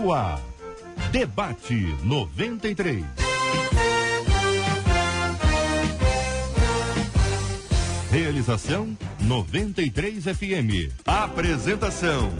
No ar, Debate 93. Realização 93 FM. Apresentação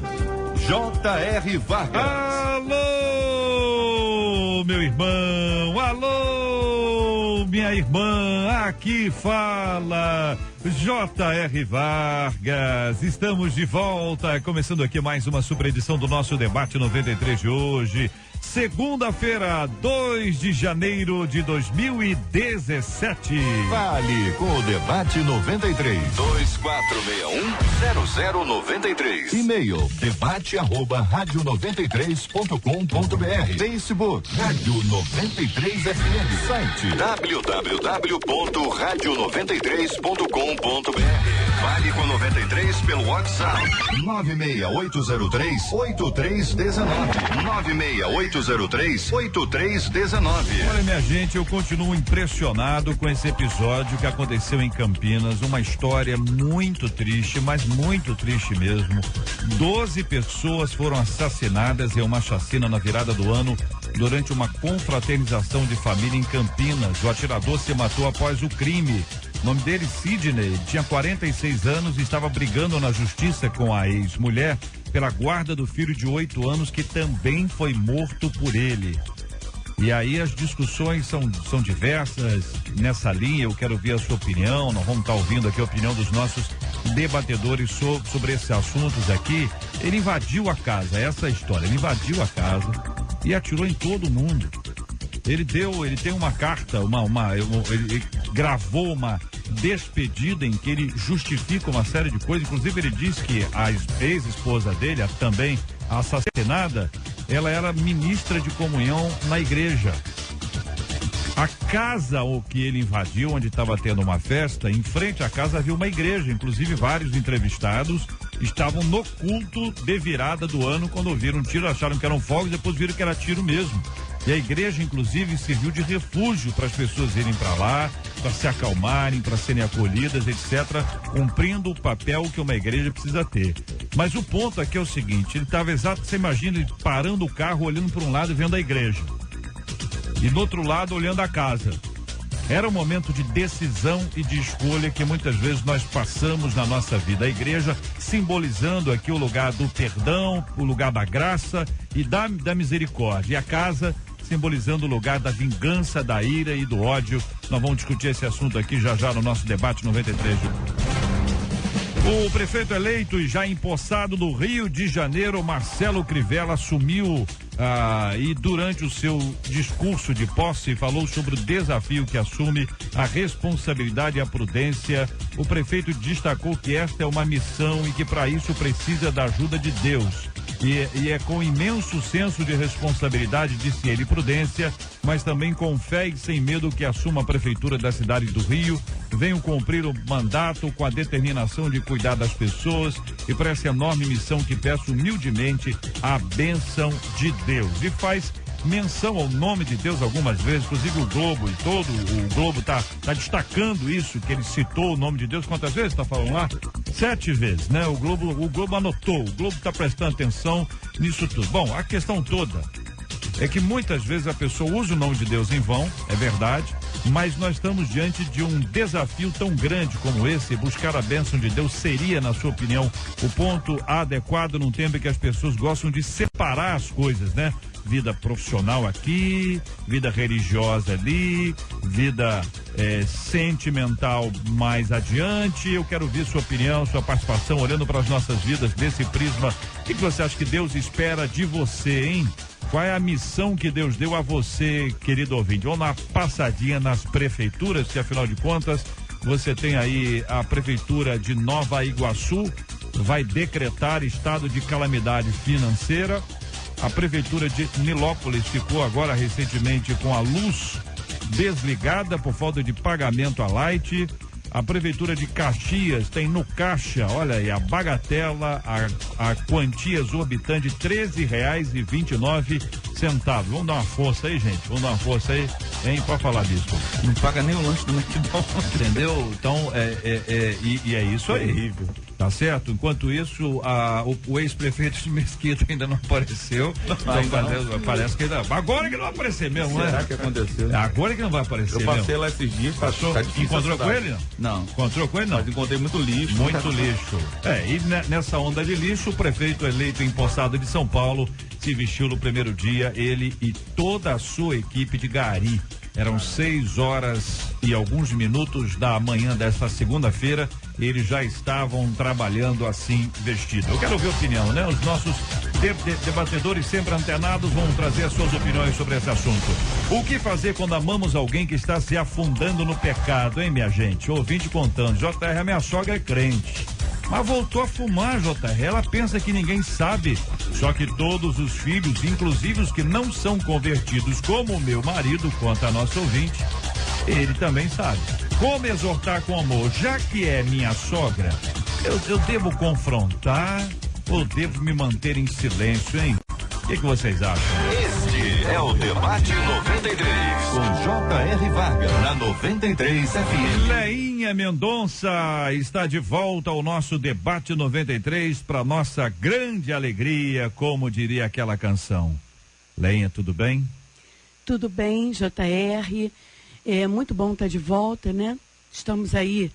J.R. Vargas. Alô, meu irmão, alô, minha irmã, aqui fala J.R. Vargas. Estamos de volta, começando aqui mais uma super edição do nosso Debate 93 de hoje. Segunda-feira, 2 de janeiro de 2017. Fale com o Debate 93. 2461-0093. E-mail debate@radio93.com.br. Facebook Rádio 93 FM. Site www.radio93.com.br. Fale com 93 pelo WhatsApp 96803-8319. 96803-8319. Olha, minha gente, eu continuo impressionado com esse episódio que aconteceu em Campinas. Uma história muito triste, mas muito triste mesmo. 12 pessoas foram assassinadas em uma chacina na virada do ano durante uma confraternização de família em Campinas. O atirador se matou após o crime. O nome dele, Sidney, tinha 46 anos e estava brigando na justiça com a ex-mulher pela guarda do filho de 8 anos que também foi morto por ele. E aí as discussões são diversas nessa linha. Eu quero ouvir a sua opinião. Nós vamos estar ouvindo aqui a opinião dos nossos debatedores sobre esses assuntos aqui. Ele invadiu a casa, essa é a história. Ele invadiu a casa e atirou em todo mundo. Ele tem uma carta, ele gravou uma despedida em que ele justifica uma série de coisas. Inclusive ele diz que a ex-esposa dele, também assassinada, ela era ministra de comunhão na igreja. A casa que ele invadiu, onde estava tendo uma festa, em frente à casa havia uma igreja. Inclusive vários entrevistados estavam no culto de virada do ano quando ouviram um tiro, acharam que eram fogos, depois viram que era tiro mesmo. E a igreja, inclusive, serviu de refúgio para as pessoas irem para lá, para se acalmarem, para serem acolhidas, etc., cumprindo o papel que uma igreja precisa ter. Mas o ponto aqui é o seguinte: ele estava você imagina ele parando o carro, olhando para um lado e vendo a igreja, e do outro lado olhando a casa. Era um momento de decisão e de escolha que muitas vezes nós passamos na nossa vida. A igreja simbolizando aqui o lugar do perdão, o lugar da graça e da misericórdia. E a casa simbolizando o lugar da vingança, da ira e do ódio. Nós vamos discutir esse assunto aqui já no nosso Debate 93. O prefeito eleito e já empossado do Rio de Janeiro, Marcelo Crivella, assumiu e durante o seu discurso de posse falou sobre o desafio que assume, a responsabilidade e a prudência. O prefeito destacou que esta é uma missão e que para isso precisa da ajuda de Deus. E é com imenso senso de responsabilidade, disse ele, prudência, mas também com fé e sem medo que assuma a prefeitura da cidade do Rio. Venho cumprir o mandato com a determinação de cuidar das pessoas e para essa enorme missão que peço humildemente a bênção de Deus. E faz menção ao nome de Deus algumas vezes, inclusive o Globo e todo o Globo tá destacando isso, que ele citou o nome de Deus. Quantas vezes tá falando lá? 7 vezes, né? O Globo anotou, o Globo tá prestando atenção nisso tudo. Bom, a questão toda é que muitas vezes a pessoa usa o nome de Deus em vão, é verdade, mas nós estamos diante de um desafio tão grande como esse. Buscar a bênção de Deus seria, na sua opinião, o ponto adequado num tempo em que as pessoas gostam de separar as coisas, né? Vida profissional aqui, vida religiosa ali, vida sentimental mais adiante. Eu quero ouvir sua opinião, sua participação, olhando para as nossas vidas desse prisma. O que você acha que Deus espera de você, hein? Qual é a missão que Deus deu a você, querido ouvinte? Vamos dar uma passadinha nas prefeituras, que afinal de contas você tem aí a prefeitura de Nova Iguaçu, vai decretar estado de calamidade financeira. A prefeitura de Nilópolis ficou agora recentemente com a luz desligada por falta de pagamento à Light. A prefeitura de Caxias tem no caixa, olha aí, a bagatela, a quantia exorbitante de R$13,29. Vamos dar uma força aí, gente, vamos dar uma força aí, hein, pra falar disso. Não paga nem o lanche do McDonald's. Entendeu? Então, e é isso aí. Horrível. Tá certo? Enquanto isso, o ex-prefeito de Mesquita ainda não apareceu. Parece que ainda. Agora que não vai aparecer mesmo, né? Será que aconteceu? Agora que não vai aparecer mesmo. Eu passei lá esses dias. Encontrou com ele? Não. Encontrou com ele, não? Mas encontrei muito lixo. Muito lixo. E nessa onda de lixo, o prefeito eleito empossado de São Paulo se vestiu no primeiro dia, ele e toda a sua equipe de gari. Eram 6 horas e alguns minutos da manhã desta segunda-feira, eles já estavam trabalhando assim vestidos. Eu quero ouvir a opinião, né? Os nossos debatedores sempre antenados vão trazer as suas opiniões sobre esse assunto. O que fazer quando amamos alguém que está se afundando no pecado, hein, minha gente? Ouvinte contando, JR, a minha sogra é crente, mas voltou a fumar, JR. Ela pensa que ninguém sabe. Só que todos os filhos, inclusive os que não são convertidos, como o meu marido, conta a nossa ouvinte, ele também sabe. Como exortar com amor? Já que é minha sogra, eu devo confrontar ou devo me manter em silêncio, hein? O que vocês acham? Este é o Debate 93, com J.R. Vargas, na 93 FM. Leinha Mendonça está de volta ao nosso Debate 93, para nossa grande alegria, como diria aquela canção. Leinha, tudo bem? Tudo bem, JR. É muito bom estar de volta, né? Estamos aí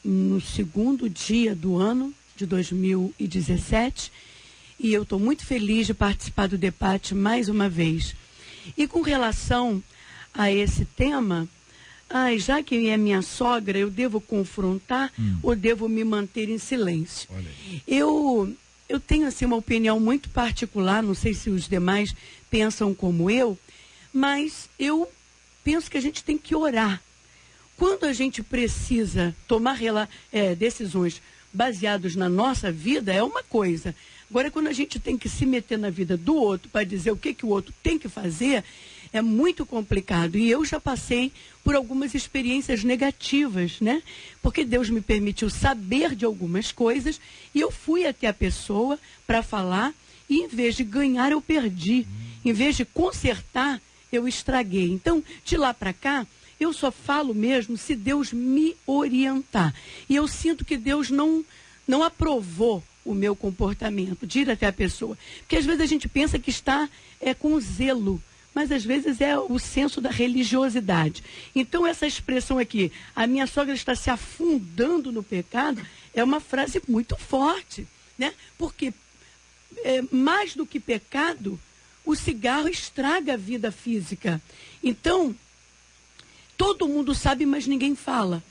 no segundo dia do ano de 2017 e eu estou muito feliz de participar do debate mais uma vez. E com relação a esse tema, já que é minha sogra, eu devo confrontar ou devo me manter em silêncio? Eu tenho assim uma opinião muito particular, não sei se os demais pensam como eu, mas eu penso que a gente tem que orar. Quando a gente precisa tomar decisões baseadas na nossa vida, é uma coisa. Agora, quando a gente tem que se meter na vida do outro para dizer o que o outro tem que fazer, é muito complicado. E eu já passei por algumas experiências negativas, né? Porque Deus me permitiu saber de algumas coisas e eu fui até a pessoa para falar e em vez de ganhar, eu perdi. Em vez de consertar, eu estraguei. Então, de lá para cá, eu só falo mesmo se Deus me orientar. E eu sinto que Deus não aprovou o meu comportamento, de ir até a pessoa. Porque às vezes a gente pensa que está com zelo, mas às vezes é o senso da religiosidade. Então essa expressão aqui, a minha sogra está se afundando no pecado, é uma frase muito forte, né? Porque mais do que pecado, o cigarro estraga a vida física. Então, todo mundo sabe, mas ninguém fala.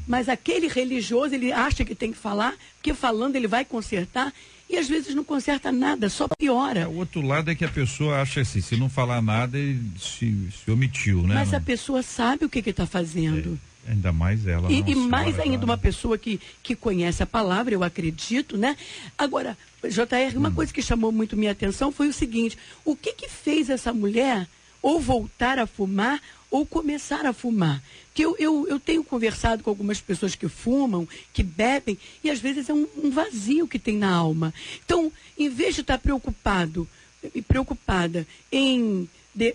Mas aquele religioso, ele acha que tem que falar, porque falando ele vai consertar, e às vezes não conserta nada, só piora. O outro lado é que a pessoa acha assim, se não falar nada, ele se omitiu, né? Mas a pessoa sabe o que está fazendo. Ainda mais ela. E mais ainda uma pessoa que conhece a palavra, eu acredito, né? Agora, JR, uma coisa que chamou muito minha atenção foi o seguinte: o que fez essa mulher ou voltar a fumar ou começar a fumar? Que eu tenho conversado com algumas pessoas que fumam, que bebem, e às vezes é um vazio que tem na alma. Então, em vez de estar preocupada em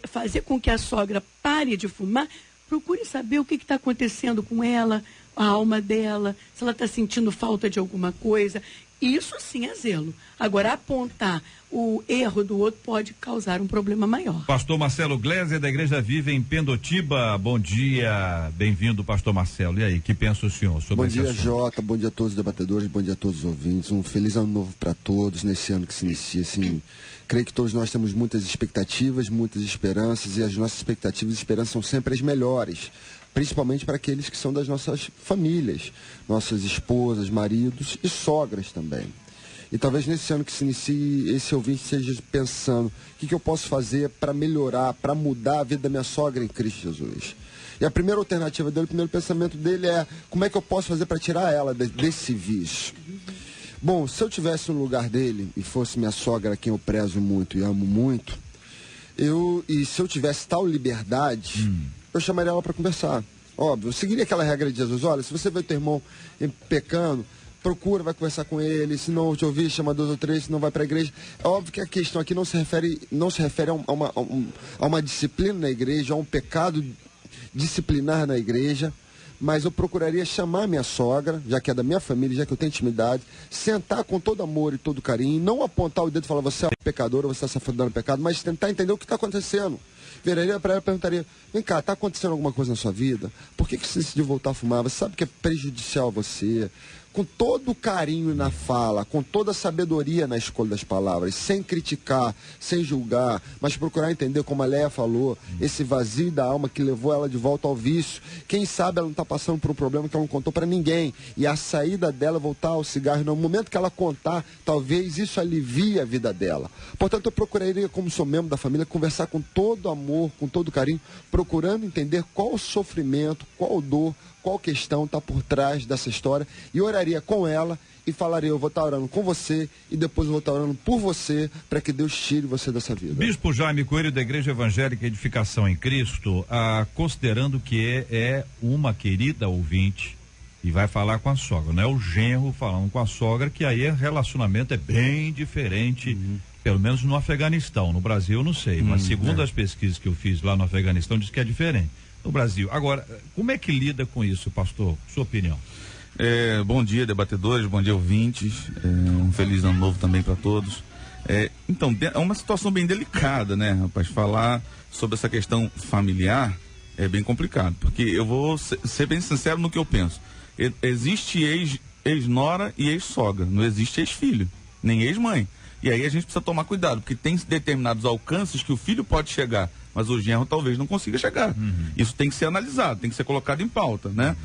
fazer com que a sogra pare de fumar, procure saber o que está acontecendo com ela, a alma dela, se ela está sentindo falta de alguma coisa. Isso sim é zelo. Agora, apontar o erro do outro pode causar um problema maior. Pastor Marcelo Gleiser, da Igreja Viva em Pendotiba. Bom dia, bem-vindo, pastor Marcelo. E aí, que pensa o senhor sobre esse assunto? Bom dia, Jota, bom dia a todos os debatedores, bom dia a todos os ouvintes. Um feliz ano novo para todos nesse ano que se inicia. Assim, creio que todos nós temos muitas expectativas, muitas esperanças, e as nossas expectativas e esperanças são sempre as melhores, principalmente para aqueles que são das nossas famílias, nossas esposas, maridos e sogras também. E talvez nesse ano que se inicie, esse ouvinte esteja pensando: o que eu posso fazer para melhorar, para mudar a vida da minha sogra em Cristo Jesus? E a primeira alternativa dele, o primeiro pensamento dele é: como é que eu posso fazer para tirar ela desse vício? Bom, se eu estivesse no lugar dele e fosse minha sogra, quem eu prezo muito e amo muito, e se eu tivesse tal liberdade, eu chamaria ela para conversar. Óbvio, eu seguiria aquela regra de Jesus: olha, se você vê o teu irmão pecando, procura, vai conversar com ele, se não te ouvir, chama 2 ou 3, se não vai para a igreja. É óbvio que a questão aqui não se refere a uma disciplina na igreja, a um pecado disciplinar na igreja, mas eu procuraria chamar minha sogra, já que é da minha família, já que eu tenho intimidade, sentar com todo amor e todo carinho, não apontar o dedo e falar, você é pecador, você está se afundando no pecado, mas tentar entender o que está acontecendo. Viraria para ela e perguntaria, vem cá, está acontecendo alguma coisa na sua vida? Por que você decidiu voltar a fumar? Você sabe que é prejudicial a você? Com todo o carinho na fala, com toda a sabedoria na escolha das palavras, sem criticar, sem julgar, mas procurar entender, como a Léa falou, esse vazio da alma que levou ela de volta ao vício. Quem sabe ela não está passando por um problema que ela não contou para ninguém, e a saída dela é voltar ao cigarro. No momento que ela contar, talvez isso alivie a vida dela. Portanto, eu procuraria, como sou membro da família, conversar com todo amor, com todo carinho, procurando entender qual o sofrimento, qual dor, qual questão está por trás dessa história, e oraria com ela e falaria, eu vou estar orando com você e depois eu vou estar orando por você para que Deus tire você dessa vida. Bispo Jaime Coelho, da Igreja Evangélica Edificação em Cristo, considerando que é uma querida ouvinte e vai falar com a sogra, não é o genro falando com a sogra, que aí o relacionamento é bem diferente, pelo menos no Afeganistão. No Brasil eu não sei, mas segundo as pesquisas que eu fiz lá no Afeganistão, diz que é diferente. No Brasil. Agora, como é que lida com isso, pastor? Sua opinião? Bom dia, debatedores, bom dia, ouvintes. Um feliz ano novo também para todos. Então, é uma situação bem delicada, né, rapaz? Falar sobre essa questão familiar é bem complicado, porque eu vou ser bem sincero no que eu penso. Existe ex-nora e ex-sogra, não existe ex-filho, nem ex-mãe. E aí a gente precisa tomar cuidado, porque tem determinados alcances que o filho pode chegar, mas o genro talvez não consiga chegar. Isso tem que ser analisado, tem que ser colocado em pauta, né?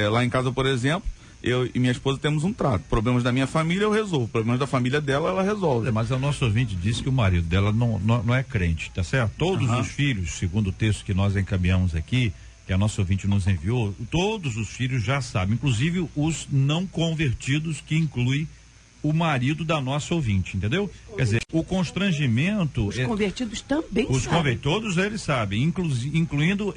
Lá em casa, por exemplo, eu e minha esposa temos um trato. Problemas da minha família eu resolvo, problemas da família dela ela resolve. Mas o nosso ouvinte disse que o marido dela não é crente, tá certo? Todos os filhos, segundo o texto que nós encaminhamos aqui, que a nossa ouvinte nos enviou, todos os filhos já sabem, inclusive os não convertidos, que inclui o marido da nossa ouvinte, entendeu? Quer dizer, o constrangimento... Os convertidos também sabem. Todos eles sabem, incluindo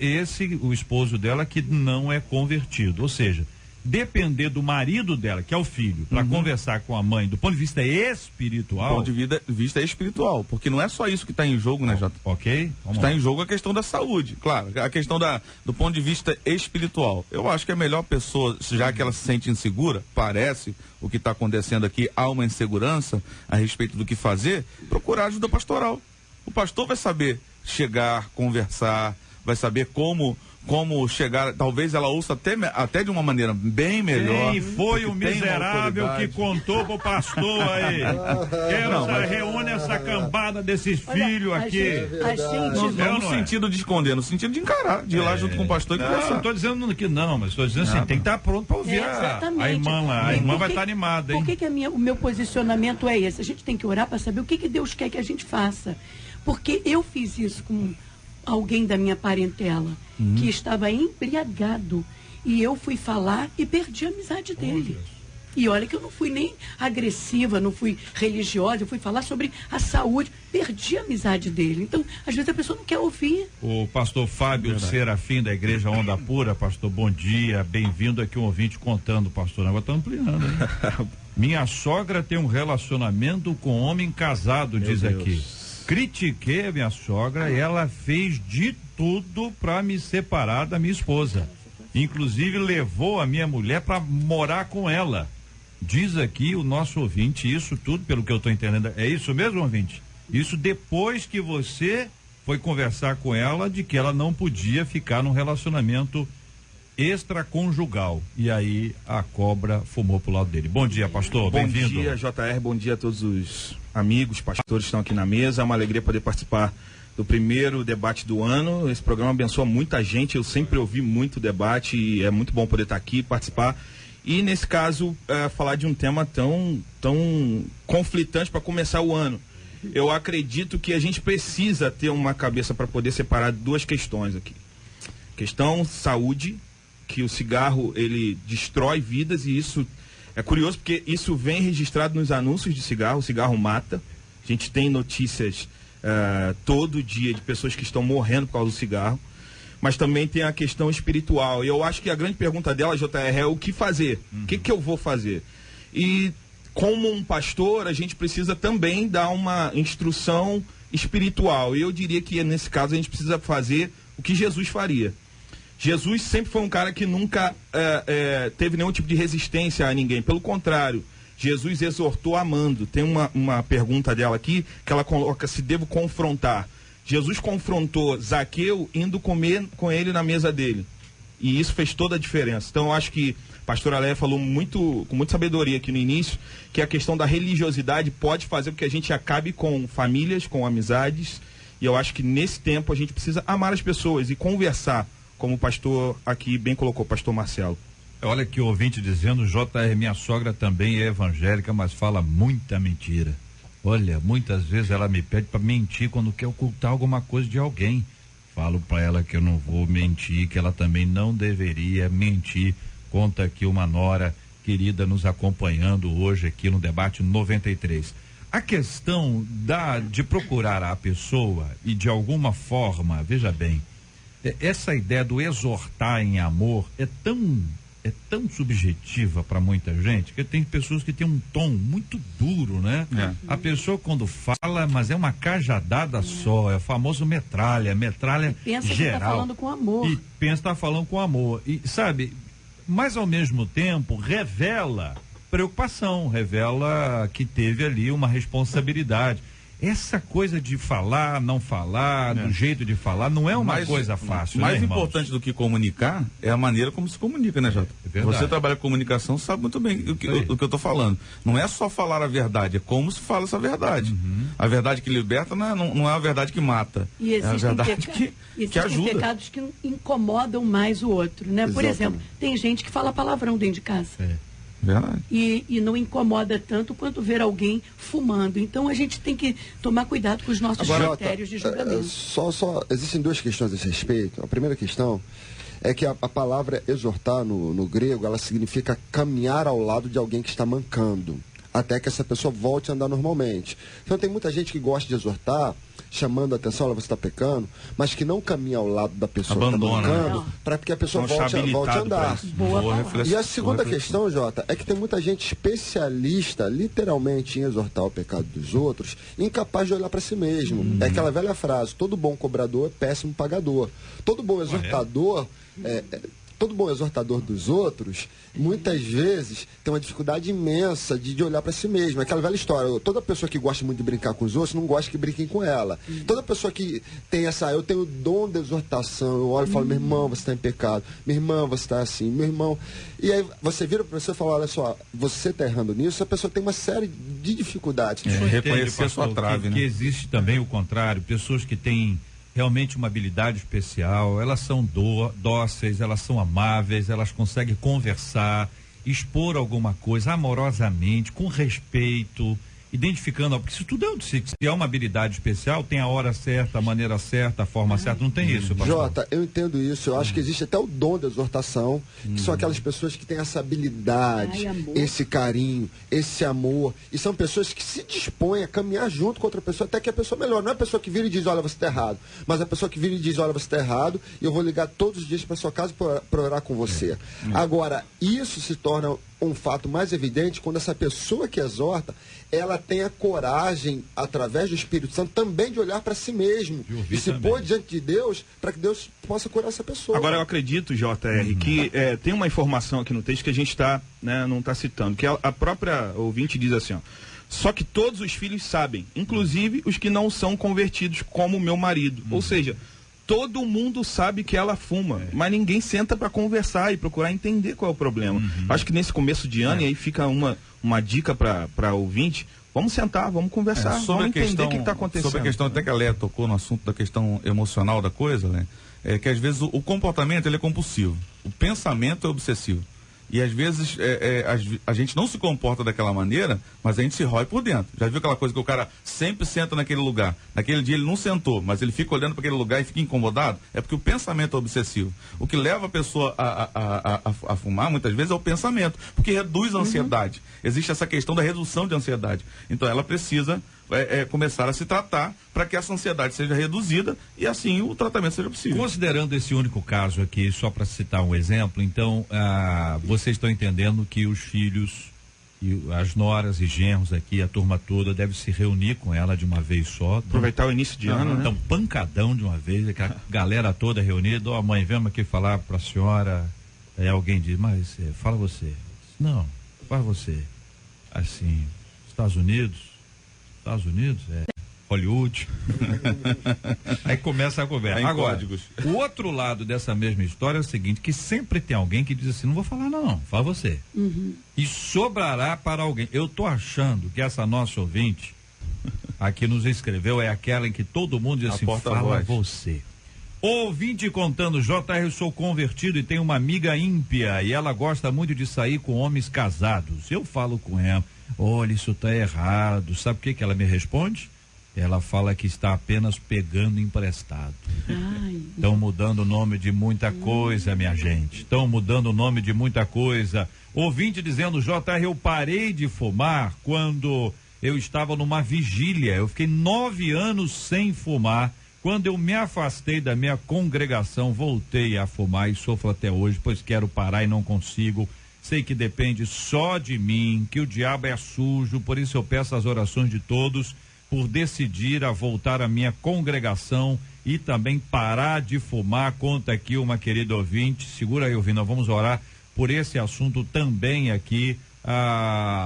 o esposo dela, que não é convertido. Ou seja, depender do marido dela, que é o filho, para conversar com a mãe, do ponto de vista espiritual... Do ponto de vista espiritual, porque não é só isso que está em jogo, né, Jota? Ok. Está em jogo a questão da saúde, claro, a questão do ponto de vista espiritual. Eu acho que a melhor pessoa, já que ela se sente insegura, parece o que está acontecendo aqui, há uma insegurança a respeito do que fazer, procurar ajuda pastoral. O pastor vai saber chegar, conversar, vai saber como chegar, talvez ela ouça até de uma maneira bem melhor. Quem foi o miserável que contou pro pastor aí? Reúne essa cambada desses filhos aqui. Não no sentido de esconder, no sentido de encarar, de ir lá junto com o pastor e conversar. Não estou dizendo que não, mas estou dizendo assim, tem que estar pronto para ouvir a irmã lá. A irmã vai estar animada, hein? Por que o meu posicionamento é esse? A gente tem que orar para saber o que Deus quer que a gente faça. Porque eu fiz isso com alguém da minha parentela que estava embriagado e eu fui falar e perdi a amizade dele. E olha que eu não fui nem agressiva, não fui religiosa, eu fui falar sobre a saúde, perdi a amizade dele. Então, às vezes a pessoa não quer ouvir. O pastor Fábio Serafim, da Igreja Onda Pura. Pastor, bom dia, bem-vindo aqui, um ouvinte contando, pastor, agora está ampliando, hein? Minha sogra tem um relacionamento com um homem casado, diz aqui. Critiquei a minha sogra e ela fez de tudo para me separar da minha esposa. Inclusive levou a minha mulher para morar com ela. Diz aqui o nosso ouvinte, isso tudo, pelo que eu estou entendendo, é isso mesmo, ouvinte? Isso depois que você foi conversar com ela de que ela não podia ficar num relacionamento extraconjugal. E aí a cobra fumou pro lado dele. Bom dia, pastor, bem-vindo. Bom dia, JR, bom dia a todos os amigos, pastores que estão aqui na mesa. É uma alegria poder participar do primeiro debate do ano. Esse programa abençoa muita gente, eu sempre ouvi muito debate e é muito bom poder estar aqui, participar. E nesse caso, falar de um tema tão conflitante para começar o ano. Eu acredito que a gente precisa ter uma cabeça para poder separar duas questões aqui. Questão saúde, que o cigarro ele destrói vidas, e isso é curioso porque isso vem registrado nos anúncios de cigarro. O cigarro mata. A gente tem notícias todo dia de pessoas que estão morrendo por causa do cigarro. Mas também tem a questão espiritual. E eu acho que a grande pergunta dela, JR, é o que fazer? O que eu vou fazer? E como um pastor, a gente precisa também dar uma instrução espiritual. E eu diria que nesse caso a gente precisa fazer o que Jesus faria. Jesus sempre foi um cara que nunca teve nenhum tipo de resistência a ninguém. Pelo contrário, Jesus exortou amando. Tem uma pergunta dela aqui que ela coloca: se devo confrontar. Jesus confrontou Zaqueu indo comer com ele na mesa dele. E isso fez toda a diferença. Então eu acho que a pastora Léa falou com muita sabedoria aqui no início, que a questão da religiosidade pode fazer com que a gente acabe com famílias, com amizades. E eu acho que nesse tempo a gente precisa amar as pessoas e conversar, como o pastor aqui bem colocou, pastor Marcelo. Olha que o ouvinte dizendo: JR, minha sogra também é evangélica, mas fala muita mentira. Olha, muitas vezes ela me pede para mentir quando quer ocultar alguma coisa de alguém. Falo para ela que eu não vou mentir, que ela também não deveria mentir. Conta aqui uma nora querida nos acompanhando hoje aqui no Debate 93. A questão de procurar a pessoa e de alguma forma, veja bem, essa ideia do exortar em amor é tão subjetiva para muita gente, que tem pessoas que têm um tom muito duro, né? A pessoa quando fala, mas é uma cajadada só, é o famoso metralha pensa geral. Que tá falando com amor. E pensa que tá falando com amor. E sabe, mas ao mesmo tempo revela preocupação, revela que teve ali uma responsabilidade. Essa coisa de falar, não falar, do jeito de falar, não é uma coisa fácil. Mais né, importante do que comunicar é a maneira como se comunica, né, Jota? Você trabalha com comunicação, sabe muito bem o que eu estou falando. Não é só falar a verdade, é como se fala essa verdade. A verdade que liberta não é a verdade que mata. E é a verdade que ajuda. Existem pecados que incomodam mais o outro, né? Por exemplo, tem gente que fala palavrão dentro de casa. Verdade. E não incomoda tanto quanto ver alguém fumando. Então a gente tem que tomar cuidado com os nossos critérios de julgamento. Existem duas questões a esse respeito. A primeira questão é que a palavra exortar no grego, ela significa caminhar ao lado de alguém que está mancando, até que essa pessoa volte a andar normalmente. Então tem muita gente que gosta de exortar, chamando a atenção: olha, você está pecando, mas que não caminha ao lado da pessoa que está mancando, para que a pessoa volte a andar. E a segunda questão, Jota, é que tem muita gente especialista, literalmente, em exortar o pecado dos outros, incapaz de olhar para si mesmo. É aquela velha frase: todo bom cobrador é péssimo pagador. Todo bom exortador todo bom exortador dos outros, muitas vezes, tem uma dificuldade imensa de olhar para si mesmo. É aquela velha história: toda pessoa que gosta muito de brincar com os outros não gosta que brinquem com ela. Toda pessoa que tem eu tenho o dom da exortação, eu olho e falo: meu irmão, você está em pecado, minha irmã, você está assim, meu irmão. E aí você vira para a pessoa e fala: olha só, você está errando nisso. A pessoa tem uma série de dificuldades. Reconhecer a sua trave, né? Que existe também o contrário, pessoas que têm realmente uma habilidade especial, elas são dóceis, elas são amáveis, elas conseguem conversar, expor alguma coisa amorosamente, com respeito, identificando, porque isso tudo se é uma habilidade especial, tem a hora certa, a maneira certa, a forma certa, não tem isso, pastor? Jota, eu entendo isso, eu acho que existe até o dom da exortação, que são aquelas pessoas que têm essa habilidade, esse carinho, esse amor, e são pessoas que se dispõem a caminhar junto com outra pessoa, até que a pessoa melhore. Não é a pessoa que vira e diz: olha, você está errado, mas a pessoa que vira e diz: olha, você está errado, e eu vou ligar todos os dias para sua casa para orar com você. Agora, isso se torna um fato mais evidente quando essa pessoa que exorta, ela tem a coragem, através do Espírito Santo, também de olhar para si mesmo e se pôr diante de Deus, para que Deus possa curar essa pessoa. Agora eu acredito, JR, que tem uma informação aqui no texto que a gente não está citando, que a própria ouvinte diz assim: ó, só que todos os filhos sabem, inclusive os que não são convertidos, como meu marido. Ou seja, todo mundo sabe que ela fuma, mas ninguém senta para conversar e procurar entender qual é o problema. Acho que nesse começo de ano, e aí fica uma dica para ouvinte: vamos sentar, vamos conversar, vamos entender o que está acontecendo. Sobre a questão, até que a Léa tocou no assunto da questão emocional da coisa, né? É que às vezes o comportamento ele é compulsivo, o pensamento é obsessivo. E às vezes a gente não se comporta daquela maneira, mas a gente se rói por dentro. Já viu aquela coisa que o cara sempre senta naquele lugar? Naquele dia ele não sentou, mas ele fica olhando para aquele lugar e fica incomodado? É porque o pensamento é obsessivo. O que leva a pessoa a fumar, muitas vezes, é o pensamento, porque reduz a ansiedade. Existe essa questão da redução de ansiedade. Então ela precisa começar a se tratar para que essa ansiedade seja reduzida e assim o tratamento seja possível. Considerando esse único caso aqui, só para citar um exemplo, então vocês estão entendendo que os filhos E as noras e genros aqui, a turma toda deve se reunir com ela de uma vez só. Aproveitar o início de ano, né? Então, pancadão de uma vez, aquela galera toda reunida. Ó, mãe, vamos aqui falar pra senhora. Aí alguém diz, mas fala você. Não, fala você. Assim, Estados Unidos, Hollywood. Aí começa a conversa. Agora, códigos. O outro lado dessa mesma história é o seguinte, que sempre tem alguém que diz assim, não vou falar não, fala você. E sobrará para alguém. Eu tô achando que essa nossa ouvinte aqui nos escreveu é aquela em que todo mundo diz assim, fala você. Ouvinte contando, JR, eu sou convertido e tenho uma amiga ímpia e ela gosta muito de sair com homens casados. Eu falo com ela, olha, isso tá errado. Sabe o que ela me responde? Ela fala que está apenas pegando emprestado. Estão mudando o nome de muita coisa, minha gente. Estão mudando o nome de muita coisa. Ouvinte dizendo, JR, eu parei de fumar quando eu estava numa vigília. Eu fiquei 9 anos sem fumar. Quando eu me afastei da minha congregação, voltei a fumar e sofro até hoje, pois quero parar e não consigo. Sei que depende só de mim, que o diabo é sujo, por isso eu peço as orações de todos por decidir a voltar à minha congregação e também parar de fumar. Conta aqui uma querida ouvinte, segura aí, ouvindo, nós vamos orar por esse assunto também aqui,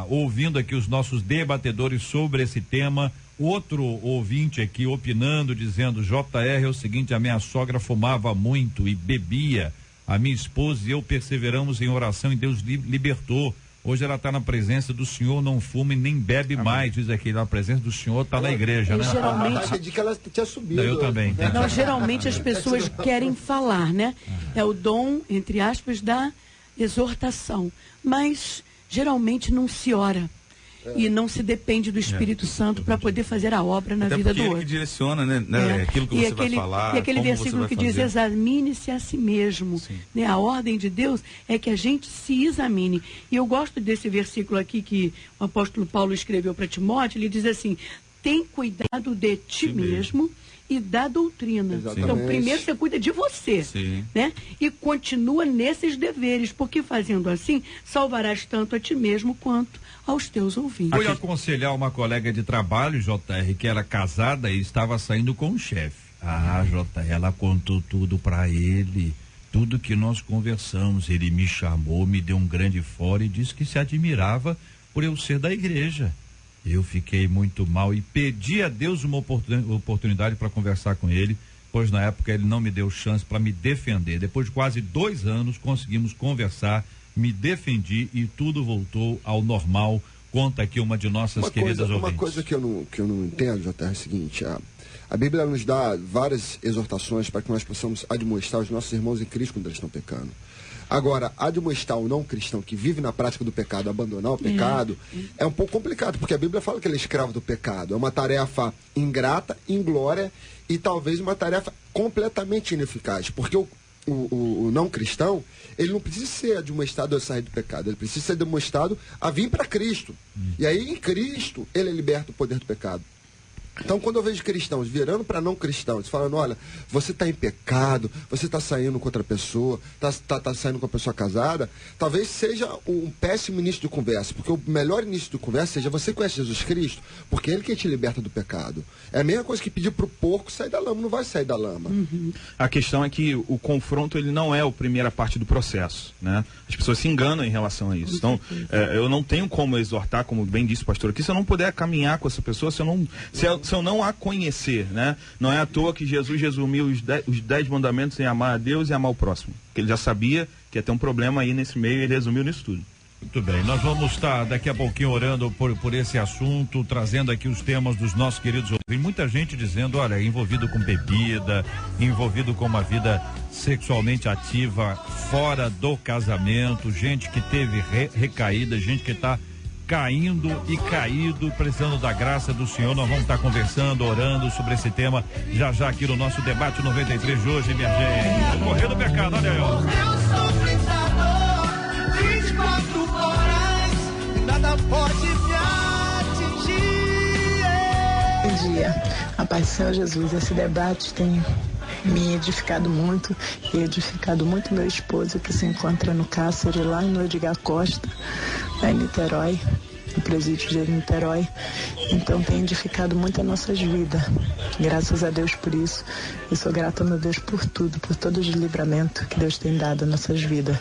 ouvindo aqui os nossos debatedores sobre esse tema. Outro ouvinte aqui opinando, dizendo, JR, é o seguinte, a minha sogra fumava muito e bebia, a minha esposa e eu perseveramos em oração e Deus libertou. Hoje ela está na presença do Senhor, não fuma e nem bebe mais, diz aqui, na presença do Senhor, está na igreja, né? Geralmente, entendi que ela tinha subido. Eu também. Não, geralmente as pessoas querem falar, né? É o dom, entre aspas, da exortação, mas geralmente não se ora. E não se depende do Espírito Santo para poder fazer a obra na vida do outro. Ele que direciona, né? Aquilo que você vai falar. E aquele versículo que diz, examine-se a si mesmo. Né? A ordem de Deus é que a gente se examine. E eu gosto desse versículo aqui que o apóstolo Paulo escreveu para Timóteo. Ele diz assim, tem cuidado de ti mesmo e da doutrina. Exatamente. Então, primeiro você cuida de você, né? E continua nesses deveres, porque fazendo assim, salvarás tanto a ti mesmo quanto aos teus ouvintes. Fui aconselhar uma colega de trabalho, JR, que era casada e estava saindo com o chefe. JR, ela contou tudo para ele, tudo que nós conversamos. Ele me chamou, me deu um grande fora e disse que se admirava por eu ser da igreja. Eu fiquei muito mal e pedi a Deus uma oportunidade para conversar com ele, pois na época ele não me deu chance para me defender. Depois de quase 2 anos conseguimos conversar, me defendi e tudo voltou ao normal. Conta aqui uma de nossas queridas ouvintes. Uma coisa que eu não entendo, JR, é o seguinte, a Bíblia nos dá várias exortações para que nós possamos admoestar os nossos irmãos em Cristo quando eles estão pecando. Agora, admoestar o não cristão que vive na prática do pecado, abandonar o pecado, é um pouco complicado, porque a Bíblia fala que ele é escravo do pecado. É uma tarefa ingrata, inglória e talvez uma tarefa completamente ineficaz, porque o não cristão, ele não precisa ser admoestado a sair do pecado, ele precisa ser admoestado a vir para Cristo. E aí, em Cristo, ele liberta o poder do pecado. Então, quando eu vejo cristãos virando para não cristãos, falando, olha, você está em pecado, você está saindo com outra pessoa, está saindo com a pessoa casada, talvez seja um péssimo início de conversa, porque o melhor início de conversa seja, você conhece Jesus Cristo? Porque é Ele que te liberta do pecado. É a mesma coisa que pedir para o porco sair da lama, não vai sair da lama. A questão é que o confronto, ele não é a primeira parte do processo, né? As pessoas se enganam em relação a isso. Então, eu não tenho como exortar, como bem disse o pastor aqui, se eu não puder caminhar com essa pessoa, se eu não a conhecer, né? Não é à toa que Jesus resumiu os 10 mandamentos em amar a Deus e amar o próximo. Porque ele já sabia que ia ter um problema aí nesse meio e ele resumiu nisso tudo. Muito bem, nós vamos estar daqui a pouquinho orando por esse assunto, trazendo aqui os temas dos nossos queridos ouvintes. Muita gente dizendo, olha, envolvido com bebida, envolvido com uma vida sexualmente ativa fora do casamento, gente que teve recaída, gente que está caindo e caído, precisando da graça do Senhor. Nós vamos estar conversando, orando sobre esse tema já aqui no nosso debate 93 de hoje, minha gente. Vou correr do pecado, olha aí, ó. Eu sou pensador, 24 horas, nada pode me atingir. Bom dia, a paz do Senhor Jesus. Esse debate tem me edificado muito e edificado muito meu esposo, que se encontra no cárcere lá em Edgar Costa, lá em Niterói, no presídio de Niterói. Então tem edificado muito as nossas vidas. Graças a Deus por isso. Eu sou grata a meu Deus por tudo, por todo o livramento que Deus tem dado às nossas vidas.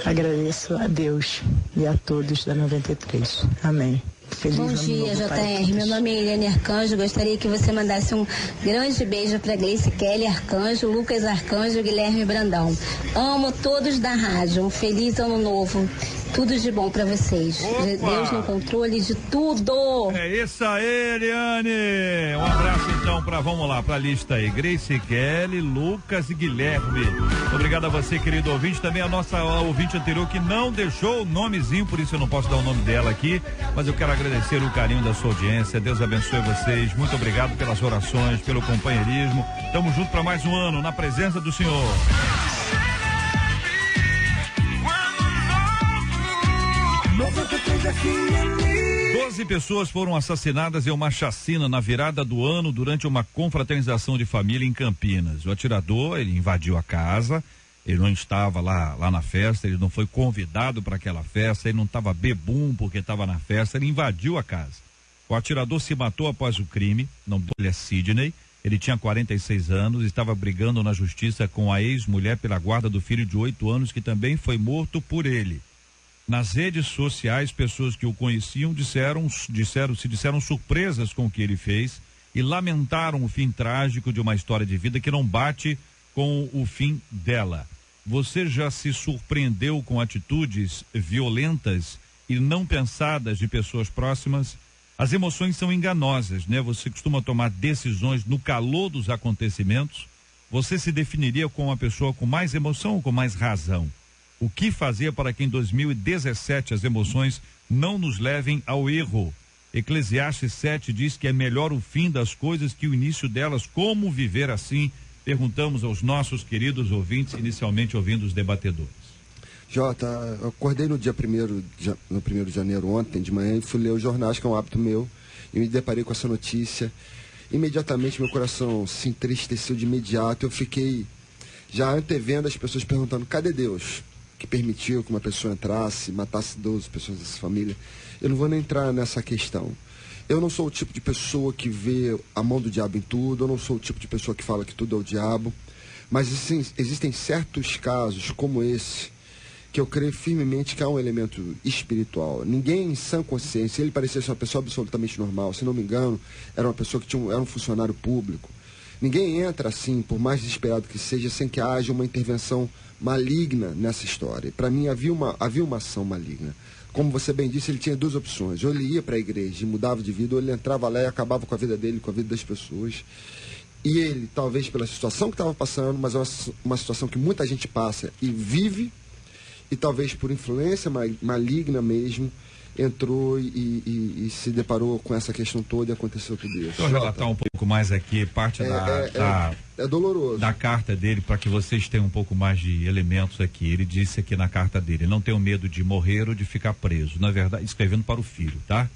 Agradeço a Deus e a todos da 93. Amém. Feliz Bom dia, JR. Meu nome é Eliane Arcanjo. Gostaria que você mandasse um grande beijo para Gleice Kelly Arcanjo, Lucas Arcanjo e Guilherme Brandão. Amo todos da rádio. Um feliz ano novo. Tudo de bom para vocês. Opa! Deus no controle de tudo. É isso aí, Eliane. Um abraço então vamos lá, pra lista aí. Grace Kelly, Lucas e Guilherme. Obrigado a você, querido ouvinte. Também a nossa ouvinte anterior que não deixou o nomezinho, por isso eu não posso dar o nome dela aqui, mas eu quero agradecer o carinho da sua audiência. Deus abençoe vocês. Muito obrigado pelas orações, pelo companheirismo. Tamo junto para mais um ano na presença do Senhor. 12 pessoas foram assassinadas em uma chacina na virada do ano durante uma confraternização de família em Campinas. O atirador, ele invadiu a casa, ele não estava lá na festa, ele não foi convidado para aquela festa, ele não estava bebum porque estava na festa, ele invadiu a casa. O atirador se matou após o crime, o nome dele é Sidney, ele tinha 46 anos, estava brigando na justiça com a ex-mulher pela guarda do filho de 8 anos que também foi morto por ele. Nas redes sociais, pessoas que o conheciam se disseram surpresas com o que ele fez e lamentaram o fim trágico de uma história de vida que não bate com o fim dela. Você já se surpreendeu com atitudes violentas e não pensadas de pessoas próximas? As emoções são enganosas, né? Você costuma tomar decisões no calor dos acontecimentos. Você se definiria como uma pessoa com mais emoção ou com mais razão? O que fazer para que em 2017 as emoções não nos levem ao erro? Eclesiastes 7 diz que é melhor o fim das coisas que o início delas. Como viver assim? Perguntamos aos nossos queridos ouvintes, inicialmente ouvindo os debatedores. Jota, eu acordei no dia 1º de janeiro ontem de manhã e fui ler os jornais, que é um hábito meu, e me deparei com essa notícia. Imediatamente meu coração se entristeceu de imediato. Eu fiquei já antevendo as pessoas perguntando: cadê Deus que permitiu que uma pessoa entrasse, matasse 12 pessoas dessa família? Eu não vou nem entrar nessa questão. Eu não sou o tipo de pessoa que vê a mão do diabo em tudo, eu não sou o tipo de pessoa que fala que tudo é o diabo, mas existem certos casos como esse que eu creio firmemente que há um elemento espiritual. Ninguém em sã consciência, ele parecia ser uma pessoa absolutamente normal, se não me engano, era uma pessoa que era um funcionário público. Ninguém entra assim, por mais desesperado que seja, sem que haja uma intervenção maligna nessa história. Para mim havia uma ação maligna. Como você bem disse, ele tinha duas opções: ou ele ia para a igreja e mudava de vida, ou ele entrava lá e acabava com a vida dele, com a vida das pessoas. E ele, talvez pela situação que estava passando, mas é uma situação que muita gente passa e vive, e talvez por influência maligna mesmo, entrou e se deparou com essa questão toda e aconteceu tudo isso. Deixa eu relatar um pouco mais aqui, parte é doloroso. Da carta dele, para que vocês tenham um pouco mais de elementos aqui. Ele disse aqui na carta dele: não tenho medo de morrer ou de ficar preso. Na verdade, escrevendo para o filho, tá?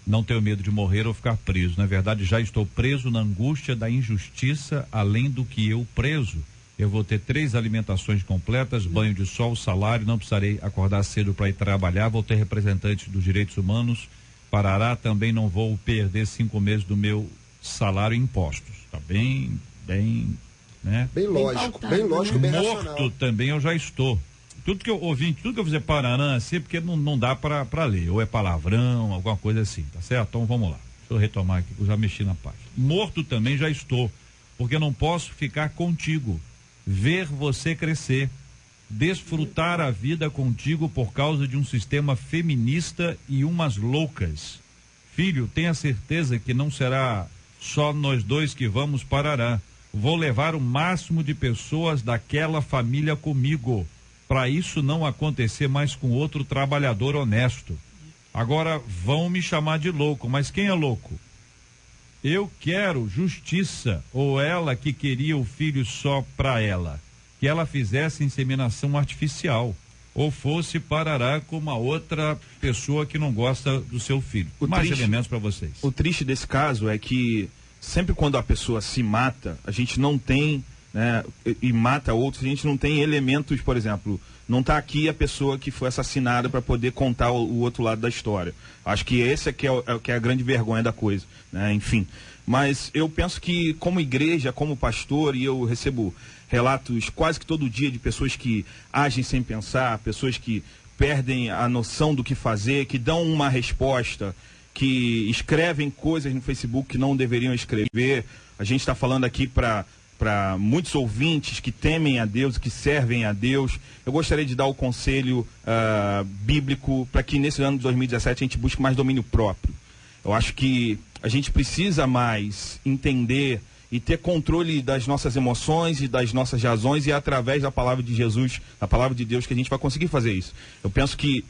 Não tenho medo de morrer ou ficar preso. Na verdade, já estou preso na angústia da injustiça, além do que eu preso. Eu vou ter 3 alimentações completas, banho de sol, salário, não precisarei acordar cedo para ir trabalhar, vou ter representantes dos direitos humanos, Parará, também não vou perder 5 meses do meu salário em impostos. Tá bem, né? Bem lógico, bem lógico, bem morto racional. Também eu já estou. Tudo que eu ouvi, tudo que eu fizer Paraná assim, porque não dá para ler, ou é palavrão, alguma coisa assim, tá certo? Então vamos lá, deixa eu retomar aqui, eu já mexi na página. Morto também já estou, porque não posso ficar contigo. Ver você crescer, desfrutar a vida contigo por causa de um sistema feminista e umas loucas. Filho, tenha certeza que não será só nós dois que vamos Parará. Vou levar o máximo de pessoas daquela família comigo, para isso não acontecer mais com outro trabalhador honesto. Agora vão me chamar de louco, mas quem é louco? Eu quero justiça, ou ela que queria o filho só para ela, que ela fizesse inseminação artificial, ou fosse Parará com uma outra pessoa que não gosta do seu filho. Mais elementos para vocês. O triste desse caso é que sempre quando a pessoa se mata, a gente não tem né, e mata outros, a gente não tem elementos, por exemplo, não está aqui a pessoa que foi assassinada para poder contar o outro lado da história. Acho que esse que é a grande vergonha da coisa, né? Enfim. Mas eu penso que, como igreja, como pastor, e eu recebo relatos quase que todo dia de pessoas que agem sem pensar, pessoas que perdem a noção do que fazer, que dão uma resposta, que escrevem coisas no Facebook que não deveriam escrever. A gente está falando aqui para muitos ouvintes que temem a Deus, que servem a Deus. Eu gostaria de dar o conselho bíblico para que nesse ano de 2017 a gente busque mais domínio próprio. Eu acho que a gente precisa mais entender e ter controle das nossas emoções e das nossas razões, e é através da palavra de Jesus, da palavra de Deus, que a gente vai conseguir fazer isso. Eu penso que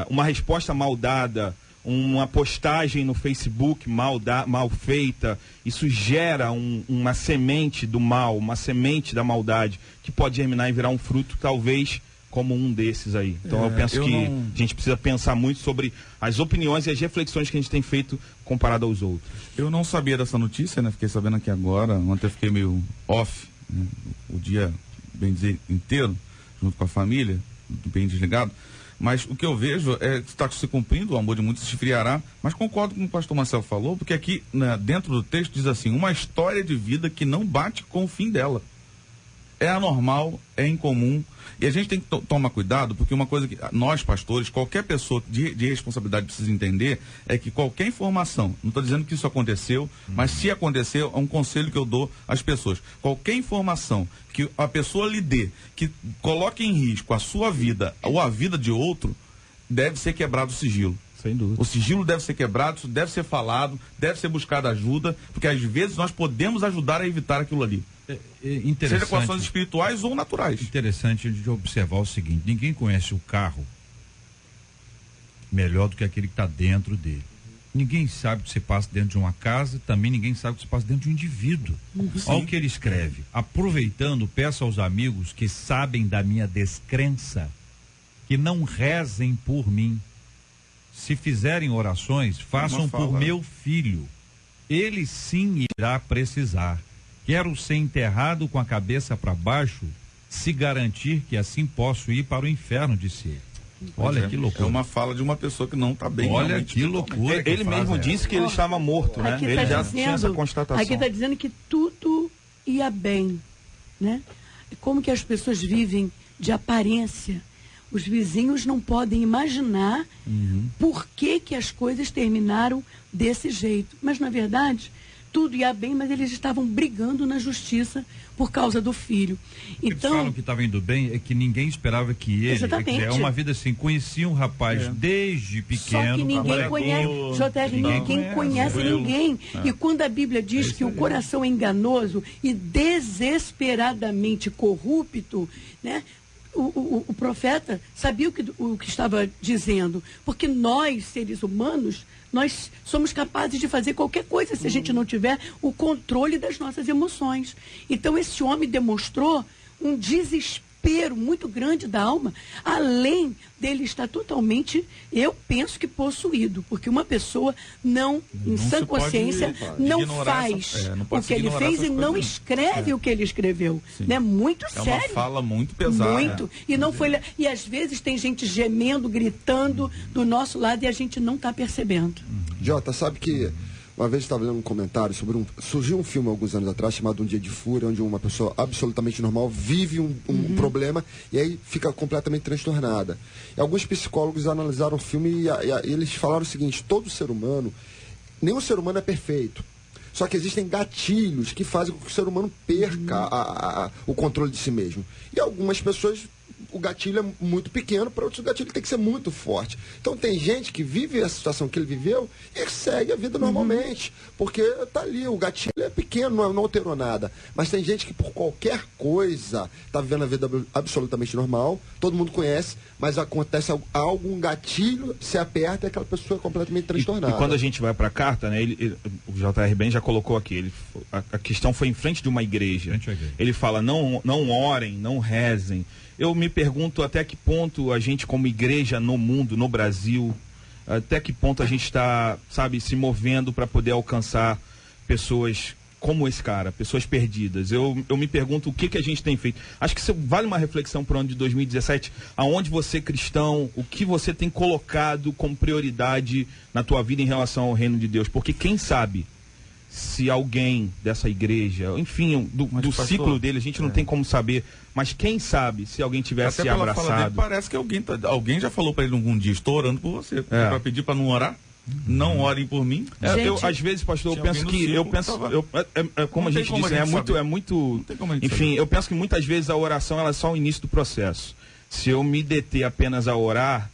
uma resposta mal dada, uma postagem no Facebook mal feita, isso gera uma semente do mal, uma semente da maldade, que pode germinar e virar um fruto, talvez como um desses aí. Então eu penso que a gente precisa pensar muito sobre as opiniões e as reflexões que a gente tem feito comparado aos outros. Eu não sabia dessa notícia, né? Fiquei sabendo aqui agora. Ontem eu fiquei meio off, né? O dia, bem dizer, inteiro, junto com a família, bem desligado. Mas o que eu vejo é que está se cumprindo, o amor de muitos se esfriará, mas concordo com o que o pastor Marcelo falou, porque aqui, né, dentro do texto diz assim, uma história de vida que não bate com o fim dela. É anormal, é incomum, e a gente tem que tomar cuidado, porque uma coisa que nós, pastores, qualquer pessoa de responsabilidade precisa entender, é que qualquer informação, não estou dizendo que isso aconteceu, mas se aconteceu, é um conselho que eu dou às pessoas. Qualquer informação que a pessoa lhe dê, que coloque em risco a sua vida ou a vida de outro, deve ser quebrado o sigilo. Sem dúvida. O sigilo deve ser quebrado, isso deve ser falado, deve ser buscada ajuda, porque às vezes nós podemos ajudar a evitar aquilo ali. Seja com ações espirituais ou naturais. Interessante de observar o seguinte: ninguém conhece o carro melhor do que aquele que está dentro dele. Ninguém sabe o que se passa dentro de uma casa, também ninguém sabe o que se passa dentro de um indivíduo. Olha o que ele escreve: aproveitando, peço aos amigos que sabem da minha descrença, que não rezem por mim. Se fizerem orações, façam por meu filho. Ele sim irá precisar. Quero ser enterrado com a cabeça para baixo, se garantir que assim posso ir para o inferno, disse ele. Olha que loucura. É uma fala de uma pessoa que não está bem. Olha que loucura. Ele mesmo disse que ele estava morto, né? Ele já tinha essa constatação. Aqui está dizendo que tudo ia bem, né? Como que as pessoas vivem de aparência. Os vizinhos não podem imaginar por que as coisas terminaram desse jeito. Mas, na verdade, tudo ia bem, mas eles estavam brigando na justiça por causa do filho. Então, eles falam que estava indo bem, é que ninguém esperava que ele... Exatamente. É uma vida assim, conhecia um rapaz desde pequeno... Só que ninguém conhece, JR, ninguém conhece ninguém. E quando a Bíblia diz que o coração é enganoso e desesperadamente corrupto, né? O profeta sabia o que estava dizendo, porque nós, seres humanos, nós somos capazes de fazer qualquer coisa se a gente não tiver o controle das nossas emoções. Então esse homem demonstrou um desespero muito grande da alma, além dele estar totalmente, eu penso que possuído, porque uma pessoa em sã consciência, não faz o que ele fez e não escreve o que ele escreveu. Né? Muito sério. É uma fala muito pesada. Muito. E não foi. E às vezes tem gente gemendo, gritando do nosso lado e a gente não está percebendo. Jota, sabe que uma vez eu estava lendo um comentário sobre surgiu um filme alguns anos atrás chamado Um Dia de Fúria, onde uma pessoa absolutamente normal vive um problema e aí fica completamente transtornada. E alguns psicólogos analisaram o filme e eles falaram o seguinte: todo ser humano, nenhum ser humano é perfeito. Só que existem gatilhos que fazem com que o ser humano perca o controle de si mesmo. E algumas pessoas, o gatilho é muito pequeno, para outros o gatilho tem que ser muito forte. Então tem gente que vive a situação que ele viveu e segue a vida normalmente, porque está ali, o gatilho é pequeno, não alterou nada. Mas tem gente que por qualquer coisa está vivendo a vida absolutamente normal, todo mundo conhece, mas acontece algum gatilho, se aperta e aquela pessoa é completamente transtornada. E quando a gente vai para a carta, né, o J.R. Ben já colocou aqui, a questão foi em frente de uma igreja. Ele fala, não orem, não rezem. Eu me pergunto até que ponto a gente, como igreja no mundo, no Brasil, até que ponto a gente está, se movendo para poder alcançar pessoas como esse cara, pessoas perdidas. Eu me pergunto o que a gente tem feito. Acho que isso vale uma reflexão para o ano de 2017, aonde você, cristão, o que você tem colocado como prioridade na tua vida em relação ao reino de Deus. Porque quem sabe se alguém dessa igreja, enfim, do ciclo dele, a gente não tem como saber, mas quem sabe se alguém tivesse até pela abraçado. Fala dele, parece que alguém já falou para ele algum dia, estou orando por você, para pedir para não orar. Não orem por mim. Às vezes, pastor, eu penso como a gente disse, é muito enfim, eu penso que muitas vezes a oração ela é só o início do processo. Se eu me deter apenas a orar,